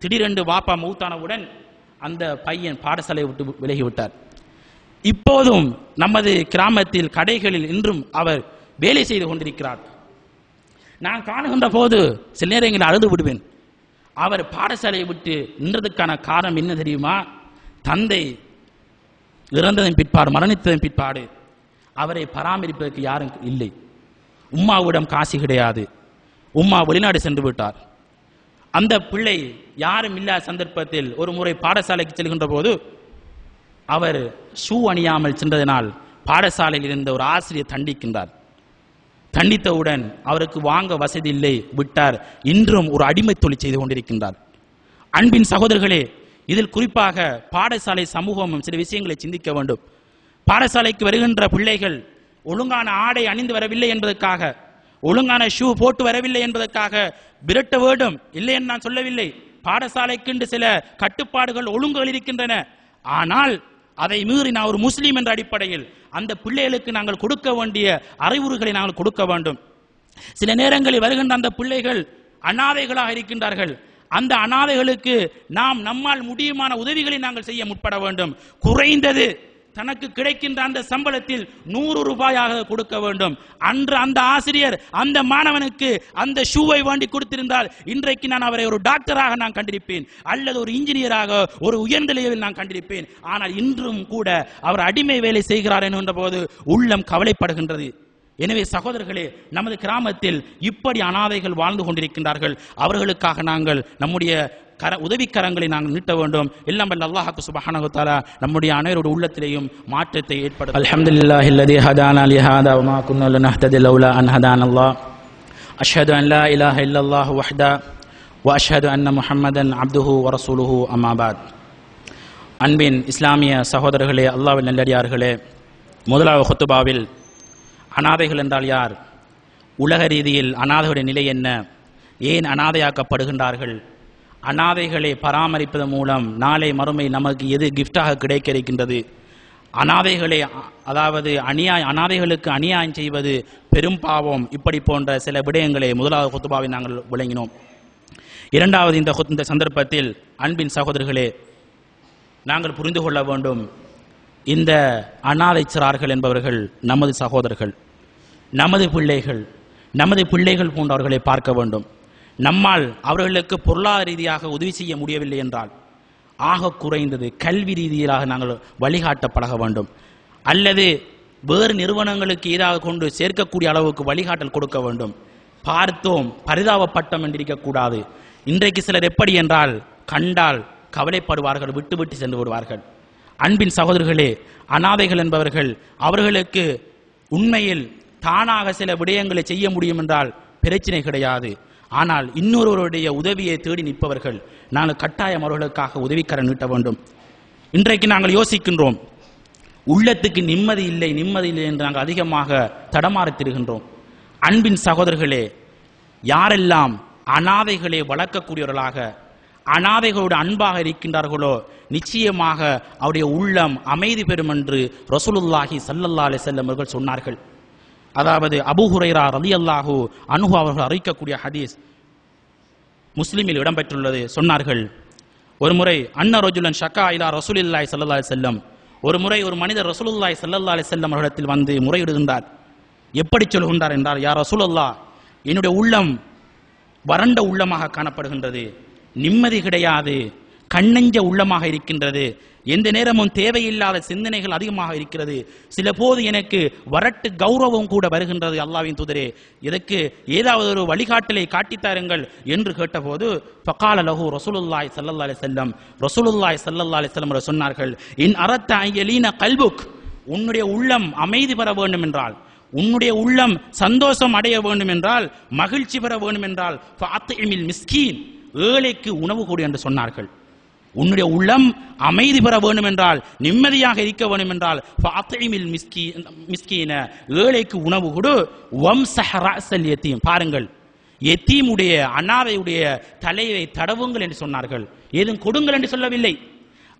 திடீரென்று வாப்பா மௌத்தானவுடன் அந்த பையன் பாடசாலையை விட்டு விலகிவிட்டார். இப்போதும் நமது கிராமத்தில் கடைகளில் இன்றும் அவர் வேலை செய்து கொண்டிருக்கிறார். நான் காணுகின்ற போது சில நேரங்களில் அழுது விடுவேன். அவர் பாடசாலையை விட்டு நின்றதுக்கான காரணம் என்ன தெரியுமா? தந்தை இறந்ததன் பிற்பாடு, மரணித்ததன் பிற்பாடு அவரை பராமரிப்பதற்கு யாரும் இல்லை. உம்மாவிடம் காசு கிடையாது. உம்மா வெளிநாடு சென்று விட்டார். அந்த பிள்ளை யாரும் இல்லாத சந்தர்ப்பத்தில் ஒரு முறை பாடசாலைக்கு செல்கின்ற போது அவர் ஷூ அணியாமல் சென்றதனால் பாடசாலையில் இருந்த ஒரு ஆசிரியர் தண்டிக்கின்றார். தண்டித்தவுடன் அவருக்கு வாங்க வசதி இல்லை, விட்டார். இன்றும் ஒரு அடிமை தொழில் செய்து கொண்டிருக்கின்றார். அன்பின் சகோதரர்களே, இதில் குறிப்பாக பாடசாலை சமூகமும் சில விஷயங்களை சிந்திக்க வேண்டும். பாடசாலைக்கு வருகின்ற பிள்ளைகள் ஒழுங்கான ஆடை அணிந்து வரவில்லை என்பதற்காக, ஒழுங்கான ஷூ போட்டு வரவில்லை என்பதற்காக விரட்ட வேண்டும் இல்லை என்று நான் சொல்லவில்லை. பாடசாலைக்கு சில கட்டுப்பாடுகள், ஒழுங்குகள் இருக்கின்றன. ஆனால் அதை மீறி நான் ஒரு முஸ்லீம் என்ற அடிப்படையில் அந்த பிள்ளைகளுக்கு நாங்கள் கொடுக்க வேண்டிய அறிவுரைகளை நாங்கள் கொடுக்க வேண்டும். சில நேரங்களில் வருகின்ற அந்த பிள்ளைகள் அனாதைகளாக இருக்கின்றார்கள். அந்த அனாதைகளுக்கு நாம் நம்மால் முடியுமான உதவிகளை நாங்கள் செய்ய முற்பட வேண்டும். குறைந்தது தனக்கு கிடைக்கின்ற அந்த சம்பளத்தில் 100 ரூபாயாக கொடுக்க வேண்டும். அன்று அந்த ஆசிரியர் அந்த மாணவனுக்கு அந்த ஷூவை வாங்கி கொடுத்திருந்தால் இன்றைக்கு நான் அவரை ஒரு டாக்டராக நான் கண்டிருப்பேன், அல்லது ஒரு இன்ஜினியராக ஒரு உயர்ந்த நிலையில் நான் கண்டிருப்பேன். ஆனால் இன்றும் கூட அவர் அடிமை வேலை செய்கிறார் என்கின்ற போது உள்ளம் கவலைப்படுகின்றது. எனவே சகோதரர்களே, நமது கிராமத்தில் இப்படி அனாதைகள் வாழ்ந்து கொண்டிருக்கின்றார்கள். அவர்களுக்காக நாங்கள் நம்முடைய உதவிக்கரங்களை நாங்கள் நீட்ட வேண்டும். எல்லாம் வல்ல அல்லாஹ் சுப்ஹானஹு வ தஆலா நம்முடைய அனைவருடைய உள்ளத்திலேயும் மாற்றத்தை ஏற்படுத்தும். அல்ஹம்துலில்லாஹி அல்லதி ஹதானா லிஹாதா வ மா குன்னா லனஹ்ததி லௌலா அன் ஹதானல்லாஹ். அஷ்ஹது அன் லா இலாஹா இல்லல்லாஹு வஹ்தா வ அஷ்ஹது அன்ன முஹம்மதன் அப்துஹு வ ரசூலுஹு அம்மா பாத். அன்பின் இஸ்லாமிய சகோதரர்களே, அல்லாஹ்வின் நல்லடியார்களே, முதலாவது குத்துபாவில் அனாதைகள் என்றால் யார், உலக ரீதியில் அனாதைகளுடைய நிலை என்ன, ஏன் அனாதையாக்கப்படுகின்றார்கள், அனாதைகளை பராமரிப்பதன் மூலம் நாளை மறுமை நமக்கு எது கிஃப்டாக கிடைக்க இருக்கின்றது, அனாதைகளை அதாவது அனாதைகளுக்கு அநியாயம் செய்வது பெரும் பாவம், இப்படி போன்ற சில விடயங்களை முதலாவது குத்துபாவை நாங்கள் விளங்கினோம். இரண்டாவது இந்த சந்தர்ப்பத்தில் அன்பின் சகோதரர்களே, நாங்கள் புரிந்து கொள்ள வேண்டும், இந்த அனாதை சிறார்கள் என்பவர்கள் நமது சகோதரர்கள், நமது பிள்ளைகள் போன்றவர்களை பார்க்க வேண்டும். நம்மால் அவர்களுக்கு பொருளாதார ரீதியாக உதவி செய்ய முடியவில்லை என்றால் ஆக குறைந்தது கல்வி ரீதியாக நாங்கள் வழிகாட்ட பழக வேண்டும், அல்லது வேறு நிறுவனங்களுக்கு ஈடாக கொண்டு சேர்க்கக்கூடிய அளவுக்கு வழிகாட்டல் கொடுக்க வேண்டும். பார்த்தோம் பரிதாபப்பட்டம் என்றிருக்கக்கூடாது. இன்றைக்கு சிலர் எப்படி என்றால் கண்டால் கவலைப்படுவார்கள், விட்டு விட்டு சென்று விடுவார்கள். அன்பின் சகோதரர்களே, அனாதைகள் என்பவர்கள் அவர்களுக்கு உண்மையில் தானாக சில விடயங்களை செய்ய முடியும் என்றால் பிரச்சனை கிடையாது. ஆனால் இன்னொருவருடைய உதவியை தேடி நிற்பவர்கள், நாங்கள் கட்டாயம் அவர்களுக்காக உதவிக்கரம் நீட்ட வேண்டும். இன்றைக்கு நாங்கள் யோசிக்கின்றோம், உள்ளத்துக்கு நிம்மதி இல்லை என்று நாங்கள் அதிகமாக தடமாறித் திரிகின்றோம். அன்பின் சகோதரர்களே, யாரெல்லாம் அனாதைகளை வளர்க்கக்கூடியவர்களாக அனாதைகளோடு அன்பாக இருக்கின்றார்களோ நிச்சயமாக அவருடைய உள்ளம் அமைதி பெறும் என்று ரசூலுல்லாஹி ஸல்லல்லாஹு அலைஹி வஸல்லம் அவர்கள் சொன்னார்கள். அதாவது அபூ ஹுரைரா ரலியல்லாஹு அன்ஹு அவர்கள் அறிவிக்கக்கூடிய ஹதீஸ் முஸ்லிமில் இடம்பெற்றுள்ளது. சொன்னார்கள், ஒரு முறை அன்ன ரஜுலன் ஷக்கா இலா ரசூலில்லாஹி ஸல்லல்லாஹு அலைஹி வஸல்லம், ஒரு முறை ஒரு மனிதர் ரசூலுல்லாஹி ஸல்லல்லாஹு அலைஹி வஸல்லம் அவர்களிடத்தில் வந்து முறையிடுகின்றார். எப்படி சொல்கின்றார் என்றால், யா ரசூலல்லாஹ், என்னுடைய உள்ளம் வறண்ட உள்ளமாக காணப்படுகின்றது, நிம்மதி கிடையாது, கண்ணஞ்ச உள்ளமாக இருக்கின்றது, எந்த நேரமும் தேவையில்லாத சிந்தனைகள் அதிகமாக இருக்கிறது, சில போது எனக்கு வரட்டு கௌரவம் கூட வருகின்றது. அல்லாஹ்வின் தூதரே, இதற்கு ஏதாவது ஒரு வழிகாட்டலை காட்டித்தாருங்கள் என்று கேட்டபோது ஃபகால லஹு ரசூலுல்லாஹி ஸல்லல்லாஹு அலைஹி வஸல்லம், ரசூலுல்லாஹி ஸல்லல்லாஹு அலைஹி வஸல்லம் சொன்னார்கள், இன் அரத்த அய்யலீன கல்புக், உன்னுடைய உள்ளம் அமைதி பெற வேண்டும் என்றால், உன்னுடைய உள்ளம் சந்தோஷம் அடைய வேண்டும் என்றால், மகிழ்ச்சி பெற வேண்டும் என்றால், ஃபஅத்இமில் மிஸ்கீன், ஏழைக்கு உணவு கொடு என்று சொன்னார்கள். உன்னுடைய உள்ளம் அமைதி பெற வேண்டும் என்றால், நிம்மதியாக இருக்க வேண்டும் என்றால், ஃபஅத்இமில் மிஸ்கீன, ஏழைக்கு உணவு கொடு, வம்ஸஹ் ரஅஸல் யதீம், பாருங்கள், யதீமுடைய அனாதையுடைய தலையை தடவுங்கள் என்று சொன்னார்கள். ஏதும் கொடுங்கள் என்று சொல்லவில்லை.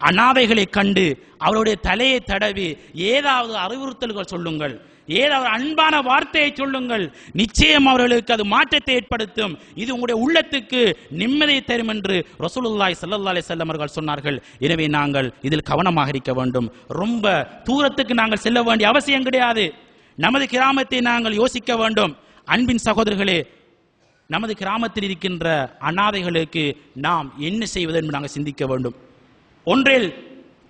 அனாதைகளை கண்டு அவருடைய தலையை தடவி ஏதாவது அறிவுறுத்தல்கள் சொல்லுங்கள், ஏதாவது அன்பான வார்த்தையை சொல்லுங்கள். நிச்சயம் அவர்களுக்கு அது மாற்றத்தை ஏற்படுத்தும். இது உங்களுடைய உள்ளத்துக்கு நிம்மதியை தரும் என்று ரசூலுல்லாஹி ஸல்லல்லாஹு அலைஹி வஸல்லம் அவர்கள் சொன்னார்கள். எனவே நாங்கள் இதில் கவனமாக இருக்க வேண்டும். ரொம்ப தூரத்துக்கு நாங்கள் செல்ல வேண்டிய அவசியம் கிடையாது. நமது கிராமத்தை நாங்கள் யோசிக்க வேண்டும். அன்பின் சகோதரர்களே, நமது கிராமத்தில் இருக்கின்ற அனாதைகளுக்கு நாம் என்ன செய்வது என்று நாங்கள் சிந்திக்க வேண்டும். ஒன்றில்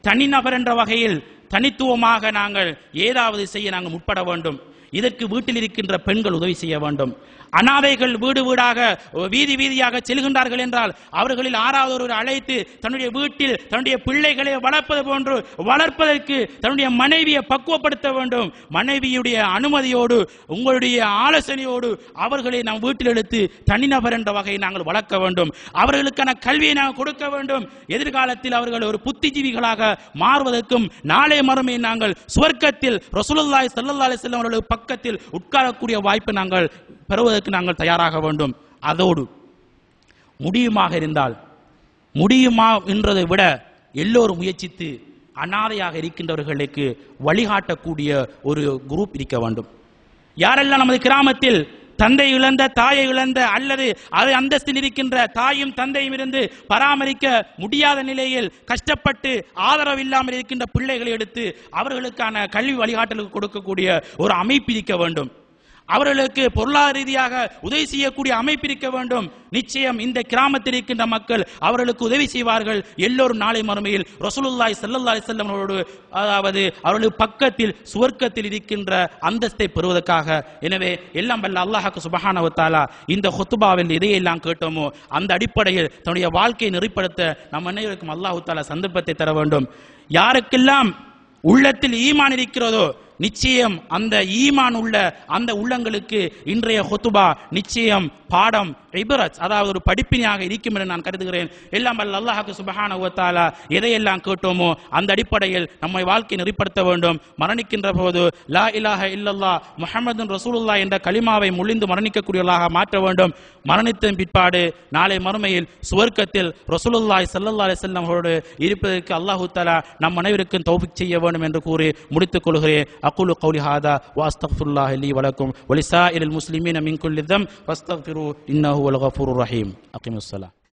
தனிநபர் என்ற வகையில் தனித்துவமாக நாங்கள் ஏதாவது செய்ய நாங்கள் முற்பட வேண்டும். இதற்கு வீட்டில் இருக்கின்ற பெண்கள் உதவி செய்ய வேண்டும். அனாதைகள் வீடு வீடாக வீதி வீதியாக செல்கின்றார்கள் என்றால் அவர்களில் ஆறாவது ஒரு அழைத்து தன்னுடைய வீட்டில் தன்னுடைய பிள்ளைகளை வளர்ப்பது போன்று வளர்ப்பதற்கு தன்னுடைய மனைவியை பக்குவப்படுத்த வேண்டும். மனைவியுடைய அனுமதியோடு உங்களுடைய ஆலோசனையோடு அவர்களை நாம் வீட்டில் எடுத்து தனிநபர் என்ற வகையை நாங்கள் வளர்க்க வேண்டும். அவர்களுக்கான கல்வியை நாங்கள் கொடுக்க வேண்டும். எதிர்காலத்தில் அவர்கள் ஒரு புத்திஜீவிகளாக மாறுவதற்கும் நாளை மறுமை நாங்கள் சுவர்க்கத்தில் ரசூலுல்லாஹி ஸல்லல்லாஹு அலைஹி வஸல்லம் அவர்களுடைய பக்கத்தில் உட்காரக்கூடிய வாய்ப்பை நாங்கள் பெறுவதற்கு நாங்கள் தயாராக வேண்டும். அதோடு முடியுமாக இருந்தால், முடியுமா என்றதை விட எல்லோரும் முயற்சித்து அனாதையாக இருக்கின்றவர்களுக்கு வழிகாட்டக்கூடிய ஒரு குரூப் இருக்க வேண்டும். யாரெல்லாம் நமது கிராமத்தில் தந்தை இழந்த, தாயை இழந்த, அல்லது அது அந்தஸ்தில் இருக்கின்ற தாயும் தந்தையும் இருந்து பராமரிக்க முடியாத நிலையில் கஷ்டப்பட்டு ஆதரவு இல்லாமல் இருக்கின்ற பிள்ளைகளை எடுத்து அவர்களுக்கான கல்வி வழிகாட்டலுக்கு கொடுக்கக்கூடிய ஒரு அமைப்பு இருக்க வேண்டும். அவர்களுக்கு பொருளாதார ரீதியாக உதவி செய்யக்கூடிய அமைப்பு இருக்க வேண்டும். நிச்சயம் இந்த கிராமத்தில் இருக்கின்ற மக்கள் அவர்களுக்கு உதவி செய்வார்கள். எல்லோரும் நாளை மறுமையில் ரசூலுல்லாஹி ஸல்லல்லாஹு அலைஹி வஸல்லம் அவரோடு, அதாவது அவர்களுக்கு பக்கத்தில் சுவர்க்கத்தில் இருக்கின்ற அந்தஸ்தை பெறுவதற்காக. எனவே எல்லாம் வல்ல அல்லாஹ் சுப்ஹானஹு வ தஆலா இந்த ஹுத்பாவில் எதையெல்லாம் கேட்டோமோ அந்த அடிப்படையில் தன்னுடைய வாழ்க்கையை நெறிப்படுத்த நம் அனைவருக்கும் அல்லாஹ் தஆலா சந்தர்ப்பத்தை தர வேண்டும். யாருக்கெல்லாம் உள்ளத்தில் ஈமான் இருக்கிறதோ நிச்சயம் அந்த ஈமான் உள்ள அந்த உள்ளங்களுக்கு இன்றைய ஹுத்பா நிச்சயம் பாடம், இப்ரத், அதாவது ஒரு படிப்பினையாக இருக்கும் என்று நான் கருதுகிறேன். எல்லாம் வல்ல அல்லாஹ் சுப்ஹானஹு வ தஆலா எதையெல்லாம் கேட்டோமோ அந்த அடிப்படையில் நம்மை வாழ்க்கை நெறிப்படுத்த வேண்டும். மரணிக்கின்ற போது லா இலாஹ இல்லல்லாஹ் முஹம்மதுன் ரசூலுல்லாஹ் என்ற கலிமாவை மொழிந்து மரணிக்கக்கூடியவர்களாக மாற்ற வேண்டும். மரணித்த பிற்பாடு நாளை மறுமையில் சுவர்க்கத்தில் ரசூலுல்லாஹி ஸல்லல்லாஹு அலைஹி வஸல்லம் அவரோடு இருப்பதற்கு அல்லாஹ் தஆலா நம் அனைவருக்கும் தௌஃபீக் செய்ய வேண்டும் என்று கூறி முடித்துக் கொள்கிறேன். أقول قولي هذا وأستغفر الله لي ولكم ولسائر المسلمين من كل ذنب فاستغفروه إنه هو الغفور الرحيم. أقيموا الصلاة.